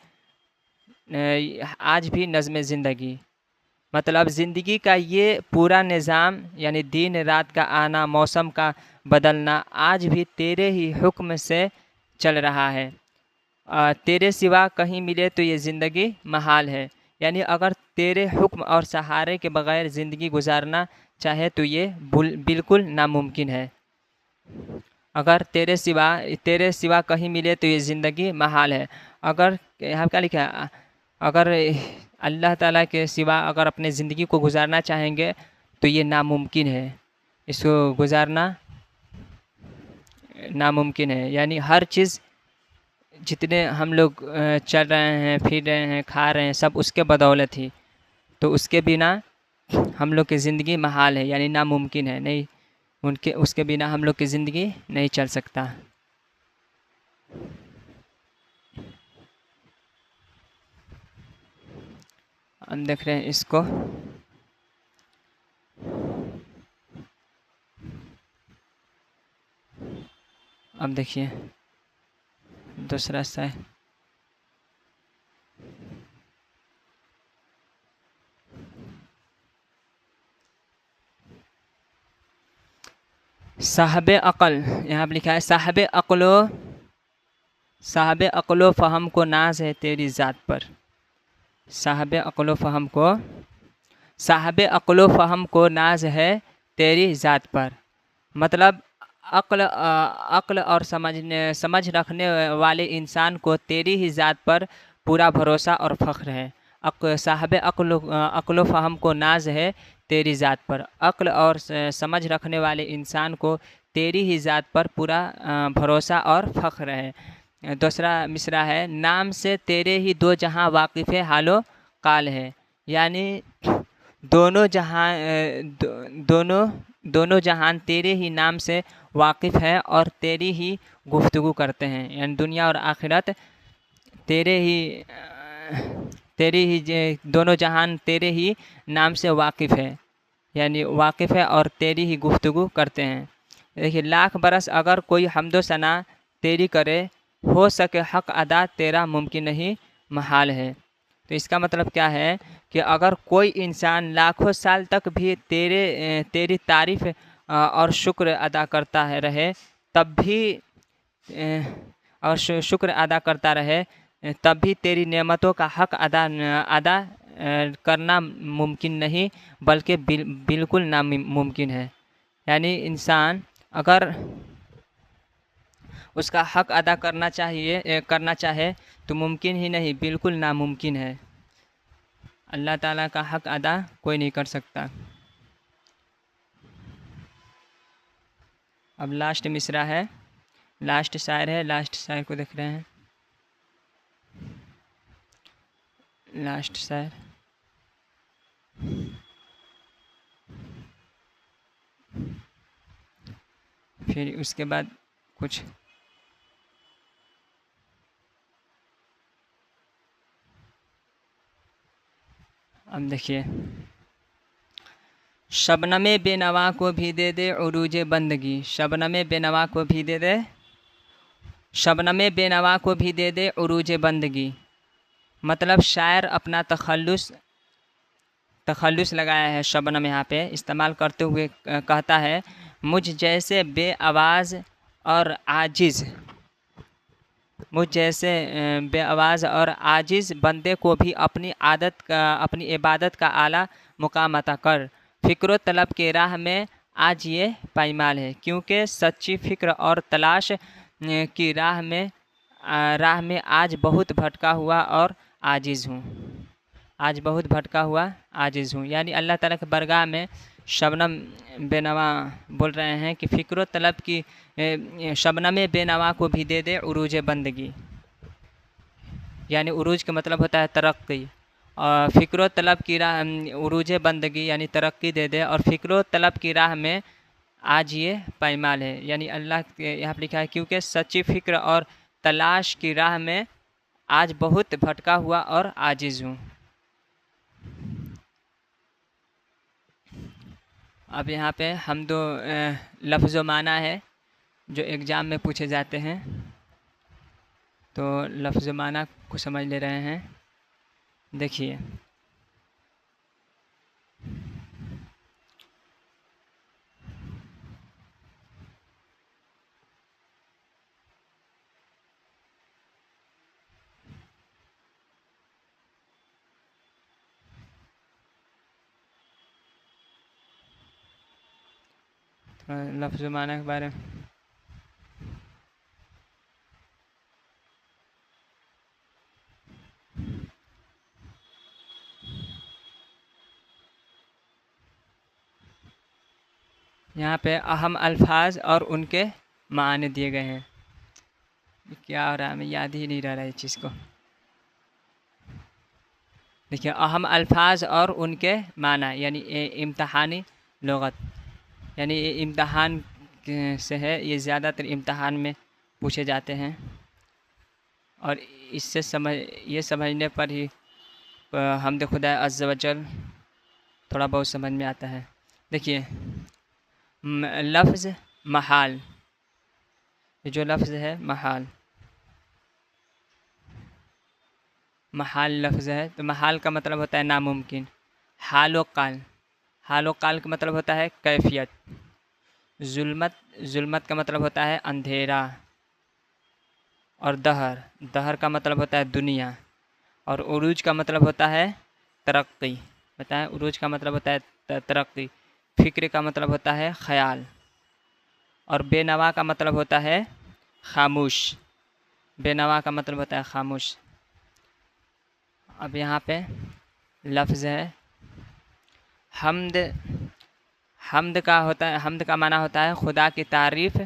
नज़्म ज़िंदगी, मतलब ज़िंदगी का ये पूरा निज़ाम, यानी दिन रात का आना, मौसम का बदलना, आज भी तेरे ही हुक्म से चल रहा है। तेरे सिवा कहीं मिले तो ये ज़िंदगी महाल है, यानी अगर तेरे हुक्म और सहारे के बग़ैर ज़िंदगी गुजारना चाहे तो ये बिल्कुल नामुमकिन है। अगर तेरे सिवा कहीं मिले तो ये ज़िंदगी महाल है। अगर यहाँ क्या लिखा है? अगर अल्लाह ताला के सिवा अगर अपने ज़िंदगी को गुजारना चाहेंगे तो ये नामुमकिन है, इसको गुजारना नामुमकिन है। यानी हर चीज़ जितने हम लोग चल रहे हैं, फिर रहे हैं, खा रहे हैं, सब उसके बदौलत ही। तो उसके बिना हम लोग की ज़िंदगी महाल है, यानी नामुमकिन है, नहीं, उनके उसके बिना हम लोग की ज़िंदगी नहीं चल सकता। हम देख रहे हैं इसको। अब देखिए दूसरा सा है। साहब अक़ल, यहाँ पर लिखा है साहब अक़लो फ़हम को नाज है तेरी ज़ात पर। साहब अक़लो फ़हम को नाज है तेरी ज़ात पर। मतलब अक्ल और समझ रखने वाले इंसान को तेरी ही ज़ात पर पूरा भरोसा और फ़ख्र है। साहब अक्ल फ़हम को नाज है तेरी ज़ात पर। अक्ल और समझ रखने वाले इंसान को तेरी ही ज़ात पर पूरा भरोसा और फ़ख्र है। दूसरा मिसरा है, नाम से तेरे ही दो जहां वाकिफ़ हालो काल है। यानी दोनों जहां दोनों जहान तेरे ही नाम से वाकिफ़ है और तेरी ही गुफ्तगू करते हैं। यानी दुनिया और आखिरत तेरी ही दोनों जहान तेरे ही नाम से वाकिफ़ है, यानी वाकिफ़ है और तेरी ही गुफ्तगू करते हैं। देखिए, लाख बरस अगर कोई हम्दो सना तेरी करे, हो सके हक़ अदा तेरा मुमकिन नहीं महाल है। तो इसका मतलब क्या है कि अगर कोई इंसान लाखों साल तक भी तेरी तारीफ़ और शुक्र अदा करता है रहे, तब भी और शुक्र अदा करता रहे, तब भी तेरी नेमतों का हक़ अदा करना मुमकिन नहीं, बल्कि बिल्कुल नामुमकिन है। यानी इंसान अगर उसका हक़ अदा करना चाहे तो मुमकिन ही नहीं, बिल्कुल नामुमकिन है। अल्लाह ताला का हक़ अदा कोई नहीं कर सकता। अब लास्ट मिसरा है, लास्ट शायर है। लास्ट शायर को देख रहे हैं। लास्ट शायर, फिर उसके बाद कुछ अब देखिए, शबनमे बेनवा को भी दे दे उरूज बंदगी। शबनमे बेनवा को भी दे दे, शबनमे बेनवा को भी दे दे उरूज बंदगी। मतलब शायर अपना तखल्लुस लगाया है शबनम यहाँ पे इस्तेमाल करते हुए कहता है, मुझ जैसे बेआवाज़ और आजिज़ मुझ जैसे बेआवाज़ और आजिज़ बंदे को भी अपनी इबादत का आला मुकाम अता कर। फ़िक्र तलब के राह में आज ये पायमाल है, क्योंकि सच्ची फ़िक्र और तलाश की राह में आज बहुत भटका हुआ और आजिज़ हूँ। आज बहुत भटका हुआ आजिज़ हूँ। यानी अल्लाह ताला के बरगाह में शबनम बेनवा बोल रहे हैं कि फ़िक्र तलब की शबनम बेनवा को भी दे दे उरूज बंदगी। यानी उरूज का मतलब होता है तरक्की, और फ़िक्र तलब की राह उरूज बंदगी यानी तरक्की दे दे, और फ़िक्र तलब की राह में आज ये पायमाल है। यानी अल्लाह यहाँ पर लिखा है, क्योंकि सच्ची फ़िक्र और तलाश की राह में आज बहुत भटका हुआ और आजिज़ हूँ। अब यहाँ पे हम दो लफ्ज़ माना है जो एग्ज़ाम में पूछे जाते हैं, तो लफ्ज़ माना को समझ ले रहे हैं। देखिए, लफ्ज़ माना के बारे में यहाँ पे अहम अल्फाज और उनके माने दिए गए हैं। क्या हो रहा है, हमें याद ही नहीं रह रहा है इस चीज़ को। देखिए, अहम अल्फाज और उनके माना यानी इम्तहानी लुगत, यानी ये इम्तहान से है, ये ज़्यादातर इम्तहान में पूछे जाते हैं और इससे ये समझने पर ही हमद खुदा अज़्ज़ व जल थोड़ा बहुत समझ में आता है। देखिए, लफ्ज़ महाल, ये जो लफ्ज़ है महाल, महाल लफ्ज़ है, तो महाल का मतलब होता है नामुमकिन। हाल व काल, हाल व काल का मतलब होता है कैफियत। जुल्मत, जुल्मत का मतलब होता है अंधेरा। और दहर, दहर का मतलब होता है दुनिया। और उरूज का मतलब होता है तरक्की। बताएं, उरूज का मतलब होता है तरक्की। फ़िक्र का मतलब होता है ख़याल। और बेनवा का मतलब होता है खामोश। बेनवा का मतलब होता है खामोश। अब यहाँ पे लफ्ज़ है हम्द। हम्द का होता है, हम्द का माना होता है खुदा की तारीफ़।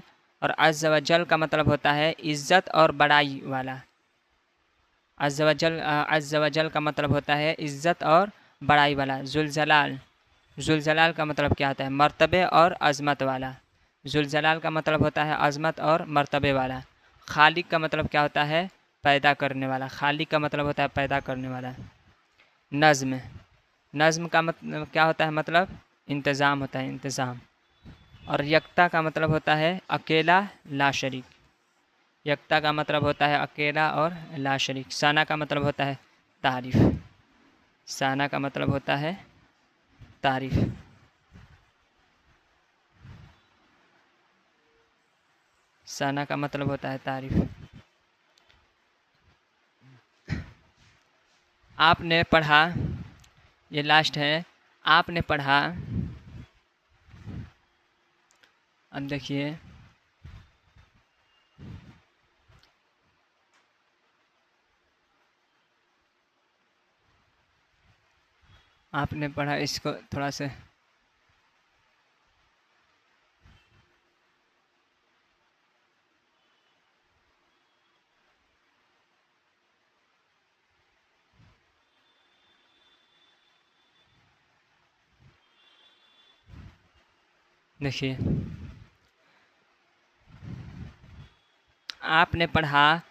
और अज़्ज़ व जल का मतलब होता है इज़्ज़त और बड़ाई वाला। अज़्ज़ व जल का मतलब होता है इज़्ज़त और बड़ाई वाला। ज़ुलजलाल, ज़ुलजलाल का मतलब क्या होता है, मर्तबे और अज़मत वाला। ज़ुलजलाल का मतलब होता है अज़मत और मर्तबे वाला। खालिक का मतलब क्या होता है, पैदा करने वाला। खालिक का मतलब होता है पैदा करने वाला। नज़्म, नज़्म का मतलब क्या होता है, मतलब इंतज़ाम होता है, इंतज़ाम। और यक्ता का मतलब होता है अकेला ला शरीक। यक्ता का मतलब होता है अकेला और ला शरीक। साना का मतलब होता है तारीफ़। साना का मतलब होता है तारीफ़। साना का मतलब होता है तारीफ़। आपने पढ़ा, ये लास्ट है, आपने पढ़ा। अब देखिए, आपने पढ़ा, इसको थोड़ा सा देखिए। आपने पढ़ा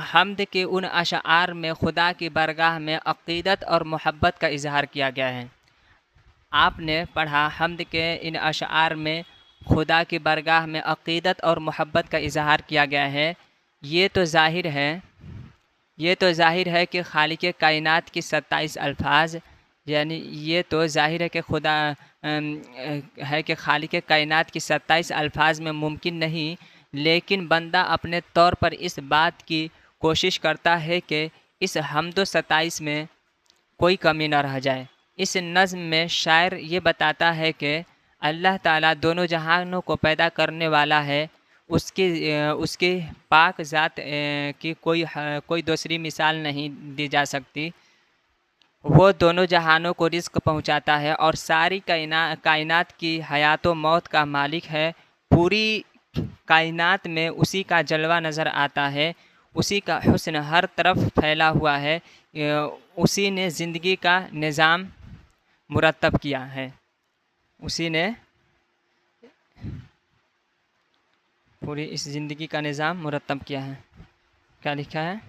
हम्द के उन अशआर में खुदा की बरगाह में अक़ीदत और मोहब्बत का इजहार किया गया है। आपने पढ़ा हम्द के इन अशआर में खुदा की बरगाह में अक़ीदत और मोहब्बत का इजहार किया गया है। ये तो ज़ाहिर है, ये तो ज़ाहिर है कि खालिक कायनात की 27 अल्फाज, यानी ये तो ज़ाहिर है कि खुदा है कि खालिक कायनात की 27 अल्फाज में मुमकिन नहीं, लेकिन बंदा अपने तौर पर इस बात की कोशिश करता है कि इस हम्दो 27 में कोई कमी न रह जाए। इस नज़्म में शायर ये बताता है कि अल्लाह ताला दोनों जहानों को पैदा करने वाला है। उसकी पाक ज़ात की कोई दूसरी मिसाल नहीं दी जा सकती। वो दोनों जहानों को रिज़्क़ पहुंचाता है और सारी कायनात की हयात व मौत का मालिक है। पूरी कायनात में उसी का जलवा नज़र आता है, उसी का हुस्न हर तरफ फैला हुआ है। उसी ने ज़िंदगी का निज़ाम मुरतब किया है। उसी ने पूरी इस ज़िंदगी का निज़ाम मुरतब किया है। क्या लिखा है,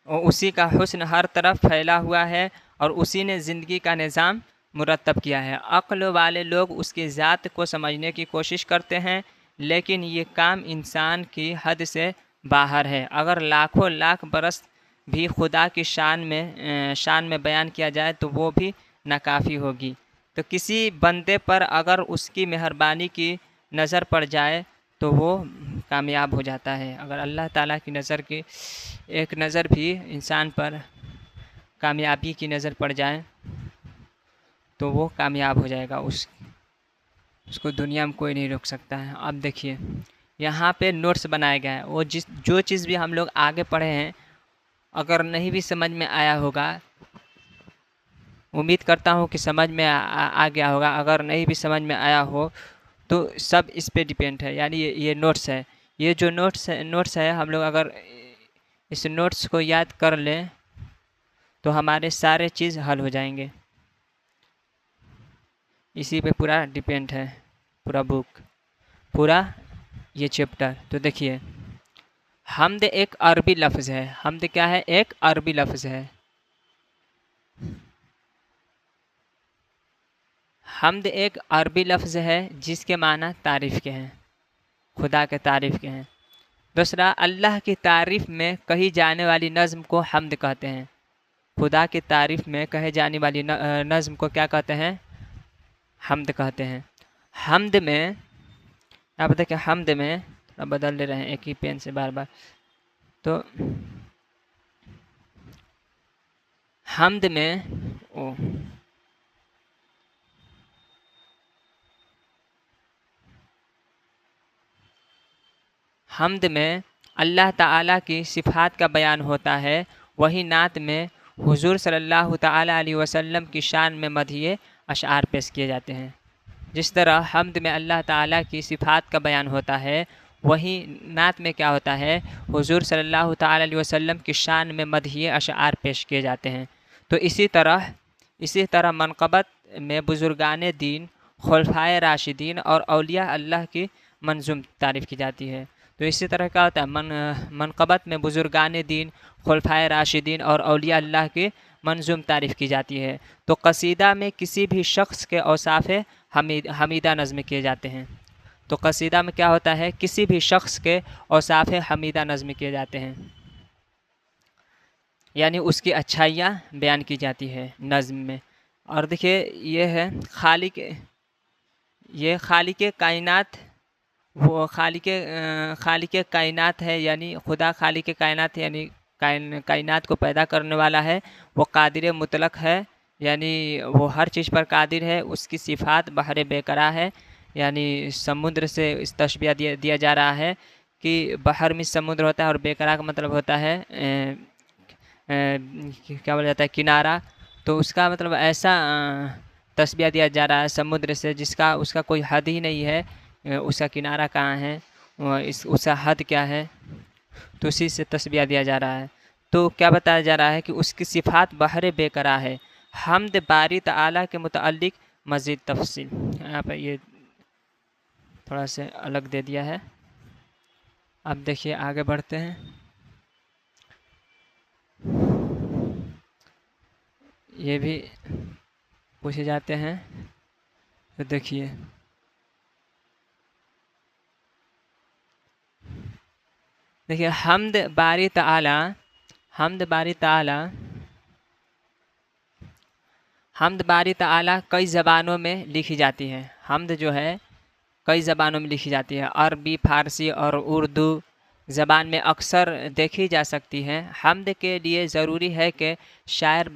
और उसी का हुस्न हर तरफ फैला हुआ है और उसी ने ज़िंदगी का निज़ाम मुरतब किया है। अक्ल वाले लोग उसकी ज़ात को समझने की कोशिश करते हैं, लेकिन ये काम इंसान की हद से बाहर है। अगर लाखों लाख बरस भी खुदा की शान में बयान किया जाए तो वो भी नाकाफ़ी होगी। तो किसी बंदे पर अगर उसकी मेहरबानी की नज़र पड़ जाए तो वो कामयाब हो जाता है। अगर अल्लाह ताला की नज़र की एक नज़र भी इंसान पर कामयाबी की नज़र पड़ जाए तो वो कामयाब हो जाएगा। उसको दुनिया में कोई नहीं रोक सकता है। अब देखिए, यहाँ पे नोट्स बनाया गया है। वो जो चीज़ भी हम लोग आगे पढ़े हैं, अगर नहीं भी समझ में आया होगा उम्मीद करता हूँ कि समझ में आ गया होगा। अगर नहीं भी समझ में आया हो तो सब इस पे डिपेंड है, यानी ये नोट्स है। ये जो नोट्स है हम लोग अगर इस नोट्स को याद कर लें तो हमारे सारे चीज़ हल हो जाएंगे। इसी पे पूरा डिपेंड है, पूरा बुक, पूरा ये चैप्टर। तो देखिए, हमद एक अरबी लफ्ज़ है। हमद क्या है? एक अरबी लफ्ज़ है। हमद एक अरबी लफ्ज़ है जिसके माना तारीफ़ के हैं, खुदा के तारीफ़ के हैं। दूसरा, अल्लाह की तारीफ़ में कही जाने वाली नज़्म को हमद कहते हैं। खुदा की तारीफ़ में कहे जाने वाली नज़्म को क्या कहते हैं? हमद कहते हैं। हमद में आप देखिए, हमद में थोड़ा बदल ले रहे हैं एक ही पेन से बार बार। तो हमद में हमद में अल्लाह ताला की सिफ़ात का बयान होता है। वही नात में हुज़ूर सल्लल्लाहु ताला अलैहि वसल्लम की शान में मदहिए अशआर पेश किए जाते हैं। जिस तरह हमद में अल्लाह ताला की सिफ़ात का बयान होता है, वहीं नात में क्या होता है? हुज़ूर सल्लल्लाहु ताला अलैहि वसल्लम की शान में मदहिए अशआर पेश किए जाते हैं। तो इसी तरह मनक़बत में बुज़ुर्गान दीन, खुलफ़ाए राशिदीन और औलिया अल्लाह की मंज़ूम तारीफ़ की जाती है। तो इसी तरह क्या होता है? मनक़बत में बुज़ुर्गान दीन, खुलफ़ाए राशिदीन और औलिया अल्लाह की मंज़ूम तारीफ़ की जाती है। तो कसीदा में किसी भी शख्स के औसाफ़ हमीदा नज़्म किए जाते हैं। तो कसीदा में क्या होता है? किसी भी शख्स के औसाफ़ हमीदा नज़्म किए जाते हैं, यानी उसकी अच्छाइयाँ बयान की जाती है नज़्म में। और देखिए, ये है खालिक कायनात, वो खालिक कायनात है, यानी खुदा खालिक कायनात है, यानी कायनात को पैदा करने वाला है। वो कादिर मुतलक है, यानी वो हर चीज़ पर कादिर है। उसकी सिफ़ात बहर बेकरा है, यानी समुद्र से इस तशबिया दिया जा रहा है कि बहर में समुद्र होता है और बेकरा का मतलब होता है क्या बोला जाता है? किनारा। तो उसका मतलब ऐसा तस्बिया दिया जा रहा है समुद्र से जिसका उसका कोई हद ही नहीं है। उसका किनारा कहाँ है, उसका हद क्या है, तो उसी से तस्बिया दिया जा रहा है। तो क्या बताया जा रहा है कि उसकी सिफ़ात बहर बेकरा है। हमद बारी ताला के मुतअल्लिक़ मज़ीद तफसील यहाँ पर ये थोड़ा से अलग दे दिया है। अब देखिए, आगे बढ़ते हैं। ये भी पूछे जाते हैं। तो देखिए, हमद बारी ताला हमद बारी ताला कई ज़बानों में लिखी जाती है। हमद जो है कई ज़बानों में लिखी जाती है। अरबी, फ़ारसी और उर्दू ज़बान में अक्सर देखी जा सकती हैं। हमद के लिए ज़रूरी है कि शायर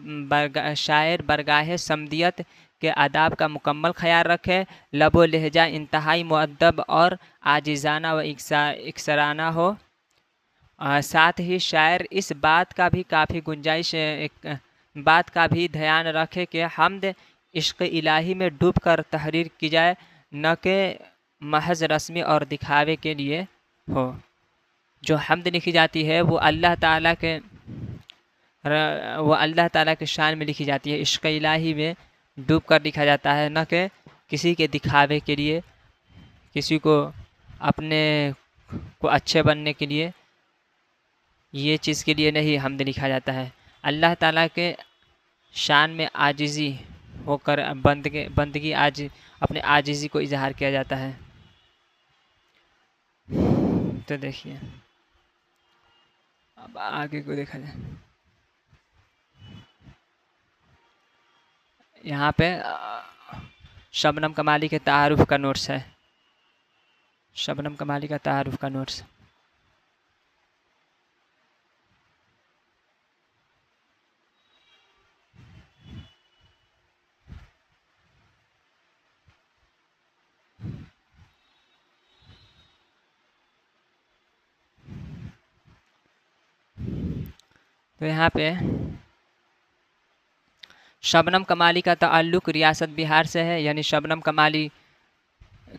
बरगाह समदियत के आदाब का मुकम्मल ख़याल रखे। लबो लहजा इंतहाई मुअद्दब और आजिज़ाना व इक्सराना हो। साथ ही शायर इस बात का भी ध्यान रखे कि हमद इश्क़ इलाही में डूब कर तहरीर की जाए, न कि महज रस्मी और दिखावे के लिए हो। जो हमद लिखी जाती है वो अल्लाह ताला के शान में लिखी जाती है, इश्क़ इलाही में डूब कर लिखा जाता है, न कि किसी के दिखावे के लिए, किसी को अपने को अच्छे बनने के लिए, ये चीज़ के लिए नहीं हमद लिखा जाता है। अल्लाह ताला के शान में आजिज़ी होकर बंदगी अपने आजिज़ी को इजहार किया जाता है। तो देखिए, अब आगे को देखा जाए। यहाँ पे शबनम कमाली के तारुफ का नोट्स है। शबनम कमाली का तारुफ का नोट्स। तो यहाँ पे शबनम कमाली का ताल्लुक़ रियासत बिहार से है, यानी शबनम कमाली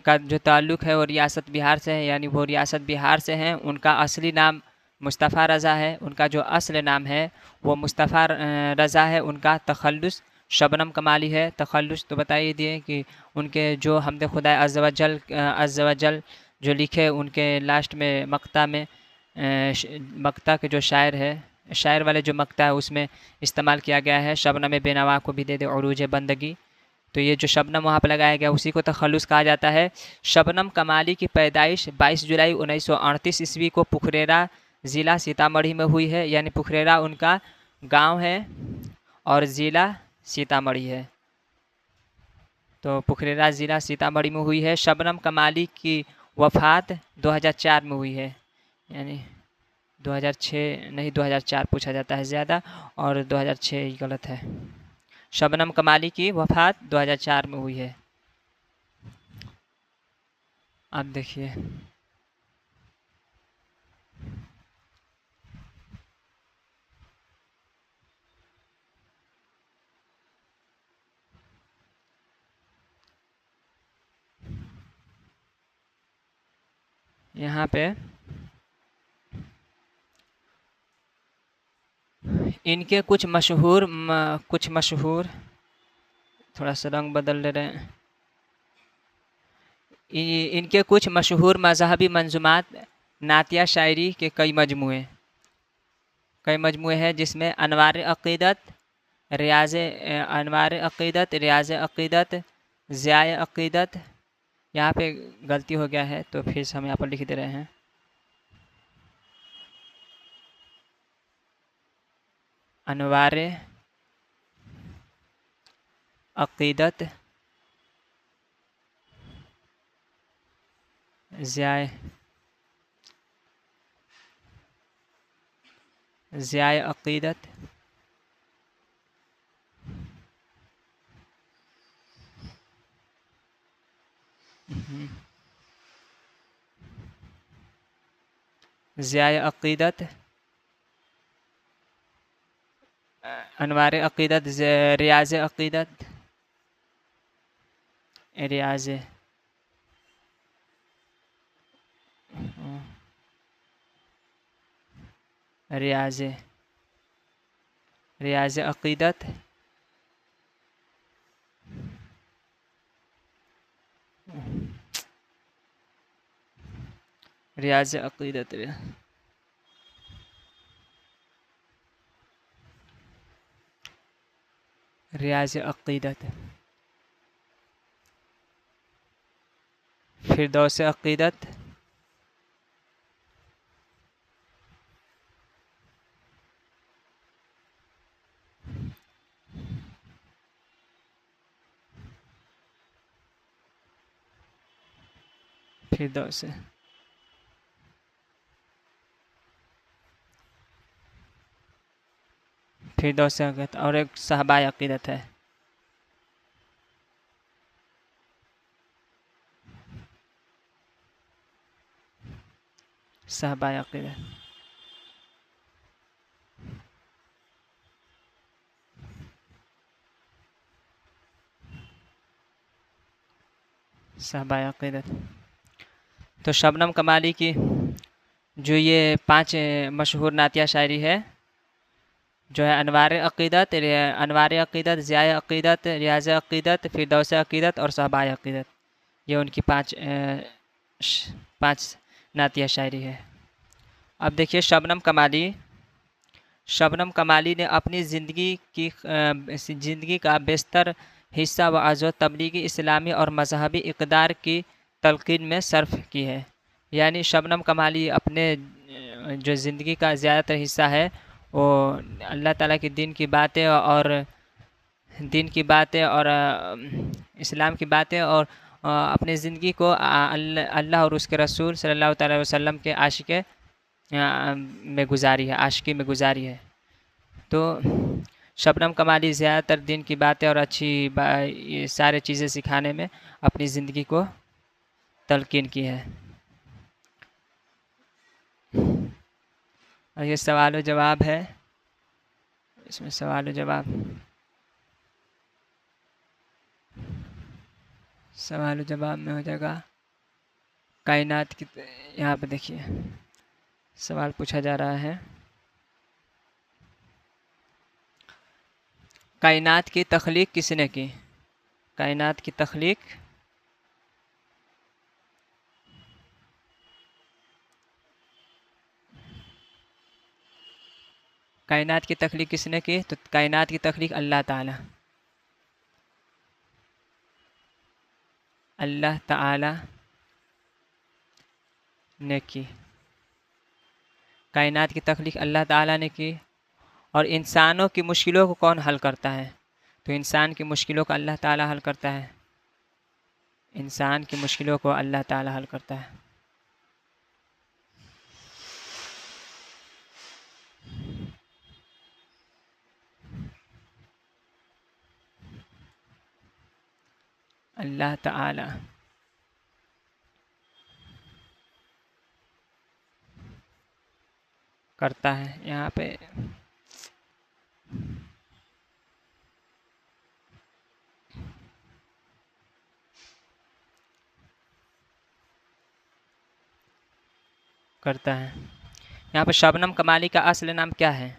का जो ताल्लुक़ है वो रियासत बिहार से है, यानी वो रियासत बिहार से हैं। उनका असली नाम मुस्तफ़ा रज़ा है। उनका जो असल नाम है वो मुस्तफ़ा रज़ा है। उनका तख़ल्लुस शबनम कमाली है। तख़ल्लुस तो बता ही दिए कि उनके जो हमद खुदा अज़्ज़ व जल जो लिखे, उनके लास्ट में मक्ता में मक्ता के जो शायर है, शायर वाले जो मक्ता है उसमें इस्तेमाल किया गया है, शबनम बेनवा को भी दे दे उरूज बंदगी। तो ये जो शबनम वहाँ पर लगाया गया उसी को तख़ल्लुस कहा जाता है। शबनम कमाली की पैदाइश 22 जुलाई 1938 ईस्वी को पुखरेरा ज़िला सीतामढ़ी में हुई है, यानी पुखरेरा उनका गांव है और ज़िला सीतामढ़ी है। तो पुखरेरा ज़िला सीतामढ़ी में हुई है। शबनम कमाली की वफ़ात 2004 में हुई है, यानी 2006 नहीं 2004 पूछा जाता है ज़्यादा, और 2006 ही गलत है। शबनम कमाली की वफ़ात 2004 में हुई है। अब देखिए यहाँ पे इनके कुछ मशहूर थोड़ा सा रंग बदल ले रहे हैं। इनके कुछ मशहूर मज़हबी मंज़ूमात नातिया शायरी के कई मजमूए हैं, जिसमें अनवार अक़ीदत, रियाज़ अक़ीदत, ज़ियाए अक़ीदत। यहाँ पे गलती हो गया है तो फिर से हम यहाँ पर लिख दे रहे हैं। अनवार अक़ीदत, ज़ियाए अक़ीदत, ज़ियाए अक़ीदत, अनवार अक़ीदत, रियाज़ अक़ीदत, रियाज़ रियाज़ रियाज़ अक़ीदत, रियाज़ अक़ीदत, रियाज़ अक़ीदत, फ़िरदौस अक़ीदत, फ़िरदौस फ़िरदौस अक़ीदत, और एक सहबाए अक़ीदत है। सहबाए अक़ीदत, सहबाए अक़ीदत। तो शबनम कमाली की जो ये 5 मशहूर नातिया शायरी है, जो है अनवार अक़ीदत, ज़ियाए अक़ीदत, रियाज़ अक़ीदत, फ़िरदौस अक़ीदत और सहबाए अक़ीदत, ये उनकी 5 नातिया शायरी है। अब देखिए शबनम कमाली ने अपनी ज़िंदगी का बेशतर हिस्सा वअज़ तबलीगी इस्लामी और मज़हबी इक़दार की तलक़ीन में सर्फ की है। यानी शबनम कमाली अपने जो ज़िंदगी का ज़्यादातर हिस्सा है वो अल्लाह ताला की दीन की बातें और इस्लाम की बातें और अपनी ज़िंदगी को अल्लाह और उसके रसूल सल्लल्लाहु अलैहि वसल्लम के आशिकी में गुजारी है। तो शबनम कमाली ज़्यादातर दीन की बातें और ये सारी चीज़ें सिखाने में अपनी ज़िंदगी को तलक़ीन की है। और ये सवाल व जवाब है, इसमें सवाल व जवाब सवाल जवाब में हो जाएगा कायनात की। यहाँ पे देखिए सवाल पूछा जा रहा है, कायनात की तख्लीक किसने की? कायनात की तख्लीक कायनात की तख्लीक किसने की? तो कायनात की तख्लीक अल्लाह ताला, अल्लाह ताला ने की। कायनात की तख्लीक अल्लाह ताला ने की। और इंसानों की मुश्किलों को कौन हल करता है? तो इंसान की मुश्किलों को अल्लाह ताला हल करता है। इंसान की मुश्किलों को अल्लाह ताला हल करता है। अल्लाह ताला करता है। यहाँ पे करता है। यहाँ पे शबनम कमाली का असल नाम क्या है?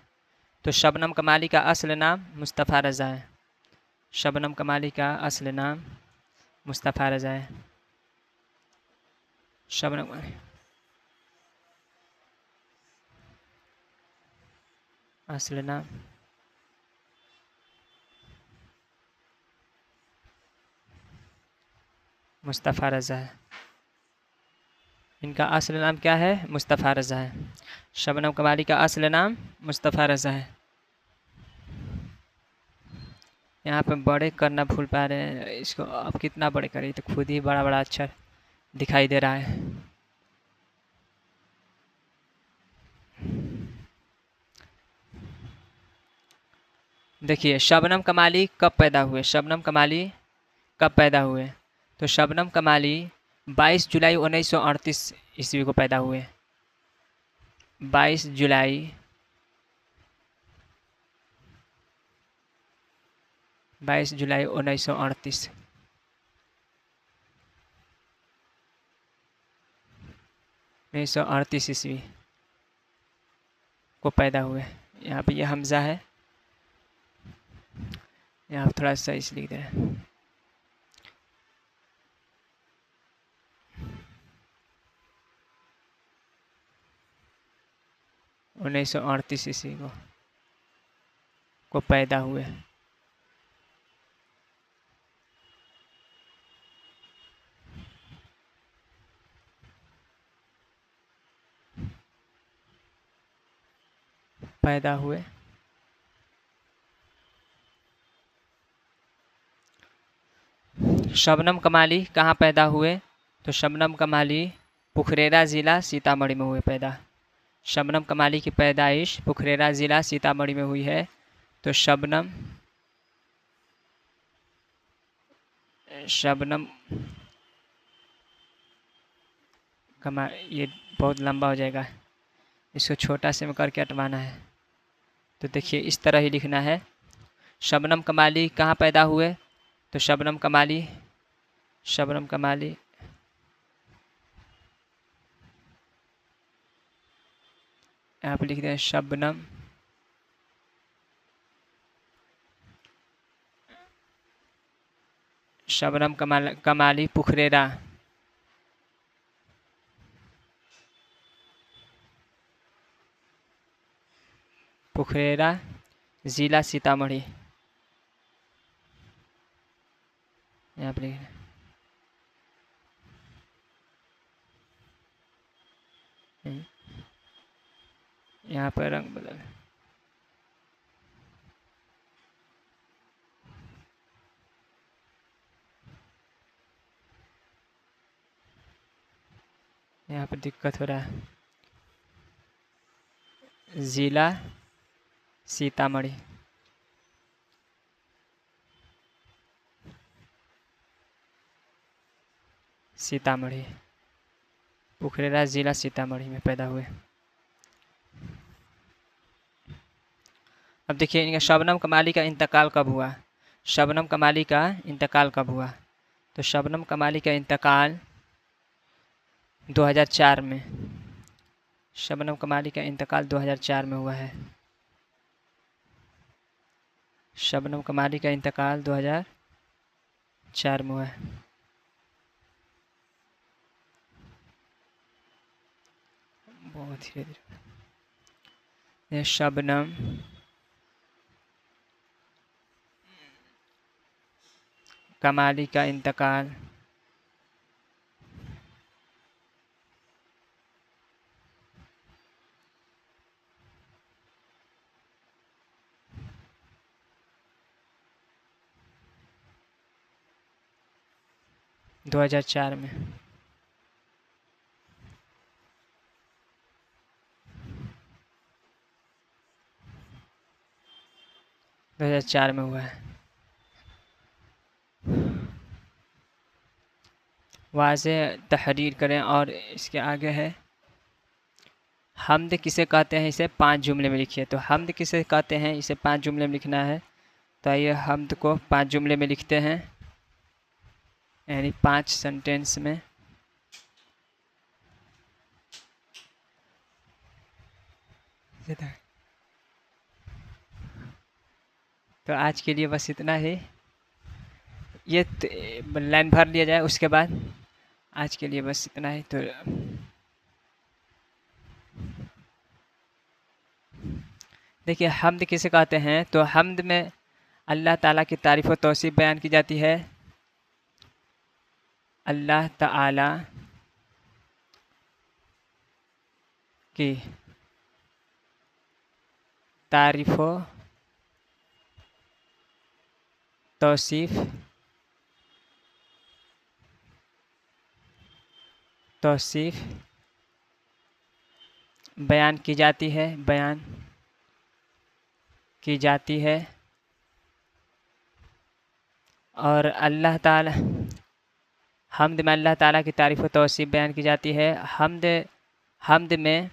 तो शबनम कमाली का असल नाम मुस्तफ़ा रज़ा है। शबनम कमाली का असल नाम मुस्तफ़ा रज़ा है। शबनम असल नाम मुस्तफ़ा रज़ा है। इनका असल नाम क्या है? मुस्तफ़ा रज़ा है। शबनम कमाली का असल नाम मुस्तफ़ा रज़ा है। यहाँ पे बड़े करना भूल पा रहे हैं, इसको अब कितना बड़े करें, तो खुद ही बड़ा बड़ा अक्षर दिखाई दे रहा है। देखिए शबनम कमाली कब पैदा हुए? शबनम कमाली कब पैदा हुए? तो शबनम कमाली 22 जुलाई 1938 ईस्वी को पैदा हुए। 22 जुलाई 1938 1938 ईस्वी को पैदा हुए। यहाँ पे ये हमज़ा है, यहाँ थोड़ा सा इस लिख दे रहे हैं। 1938 ईस्वी को पैदा हुए। पैदा हुए। शबनम कमाली कहाँ पैदा हुए? तो शबनम कमाली पुखरेरा ज़िला सीतामढ़ी में हुए पैदा। शबनम कमाली की पैदाइश पुखरेरा ज़िला सीतामढ़ी में हुई है। तो शबनम ये बहुत लंबा हो जाएगा, इसको छोटा से में करके हटवाना है। तो देखिए इस तरह ही लिखना है। शबनम कमाली कहाँ पैदा हुए? तो शबनम कमाली यहाँ पे लिख दें शबनम कमाली पुखरेरा ज़िला सीतामढ़ी। यहाँ पे लिख यहाँ पर रंग बदल, यहाँ पर दिक्कत हो रहा है। ज़िला सीतामढ़ी। सीतामढ़ी पुखरेरा ज़िला सीतामढ़ी में पैदा हुए। अब देखिए इनका शबनम कमाली का इंतकाल कब हुआ? शबनम कमाली का इंतकाल कब हुआ? तो शबनम कमाली का इंतकाल 2004 में, शबनम कमाली का इंतकाल 2004 में हुआ है। शबनम कमाली का इंतकाल 2004 में हुआ है। बहुत धीरे धीरे। शबनम कमाली का इंतकाल 2004 में। 2004 में हुआ है। वाज़े तहरीर करें। और इसके आगे है हम्द किसे कहते हैं, इसे 5 जुमले में लिखिए। तो हम्द किसे कहते हैं, इसे 5 जुमले में लिखना है। तो आइए हम्द को 5 जुमले में लिखते हैं, यानी 5 सेंटेंस में। तो आज के लिए बस इतना ही। ये लाइन भर लिया जाए, उसके बाद आज के लिए बस इतना ही। तो देखिए हम्द किसे कहते हैं, तो हम्द में अल्लाह ताला की तारीफ़ व तौसीफ़ बयान की जाती है। अल्लाह ताला की तारीफ़ व तौसीफ़ बयान की जाती है, बयान की जाती है। और अल्लाह ताला हम्द में अल्लाह ताला की तारीफ़ व तौसीफ़ बयान की जाती है। हम्द में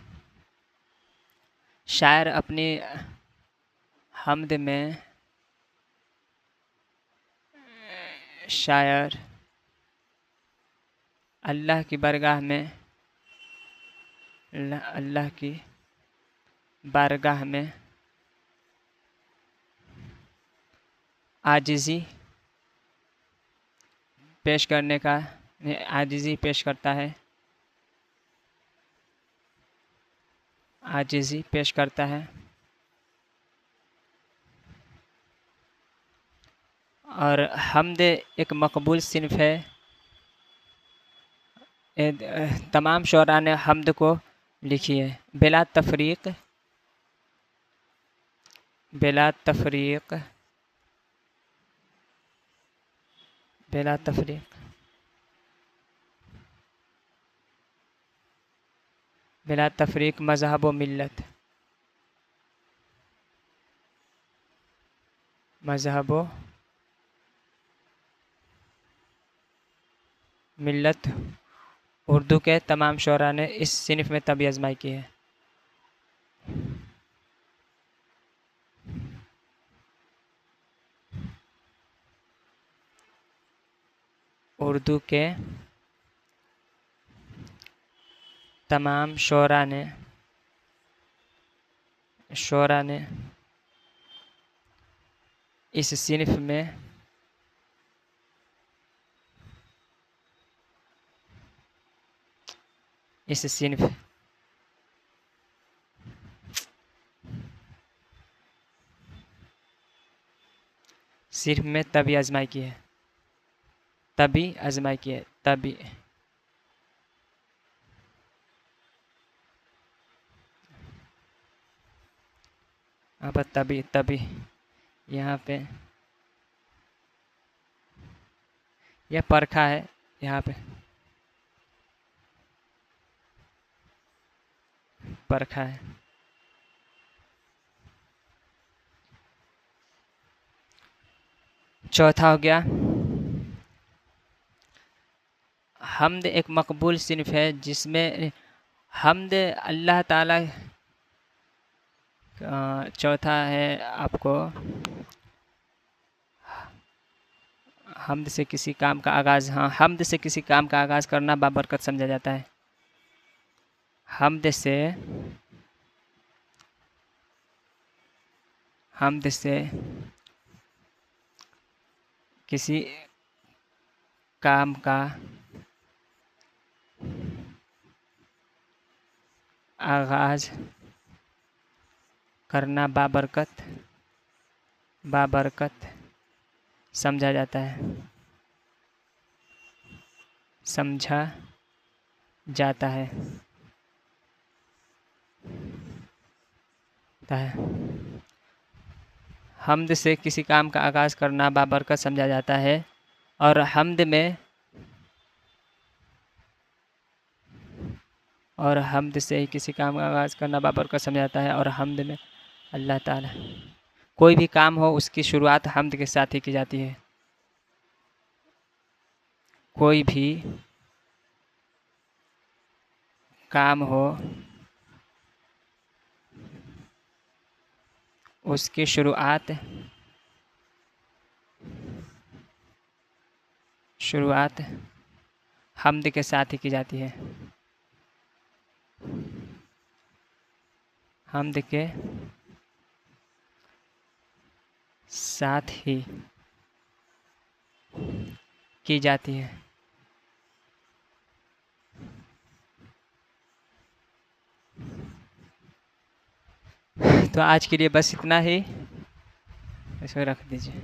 शायर अपनी हम्द में शायर अल्लाह की बारगाह में अल्लाह की बारगाह में आजिज़ी पेश करने का आजिज़ी पेश करता है, आजिज़ी पेश करता है। और हम्द एक मकबूल सिन्फ है। तमाम शुअरा ने हम्द को लिखी है बिला तफरीक, बिला तफरीक, बिला तफरीक, बिला तफरीक मज़हब व मिल्लत, मज़हब व मिल्लत। उर्दू के तमाम शुअरा ने इस सिन्फ में तभी आजमाई की है। उर्दू के तमाम शुअरा ने इस सिन्फ में इस सिन्फ में तभी आजमाई की है, तभी आजमाई की है, तभी। अब तभी तभी यहाँ पे यह परखा है, यहाँ पे परखा है। चौथा हो गया हम्द एक मकबूल सिन्फ है जिसमें हम्द अल्लाह ताला। चौथा है आपको हमद से किसी काम का आगाज़, हाँ, हमद से किसी काम का आगाज़ करना बाबरकत समझा जाता है। हमद से किसी काम का आगाज़ करना बाबरकत समझा जाता है, समझा जाता है। हमद से किसी काम का आगाज़ करना बाबरकत समझा जाता है और हमद से ही किसी काम का आगाज़ करना बाबरकत समझा जाता है और हमद में अल्लाह ताला, कोई भी काम हो उसकी शुरुआत हमद के साथ ही की जाती है। कोई भी काम हो उसकी शुरुआत हमद के साथ ही की जाती है। हमद के साथ ही की जाती है। तो आज के लिए बस इतना ही, इसको रख दीजिए।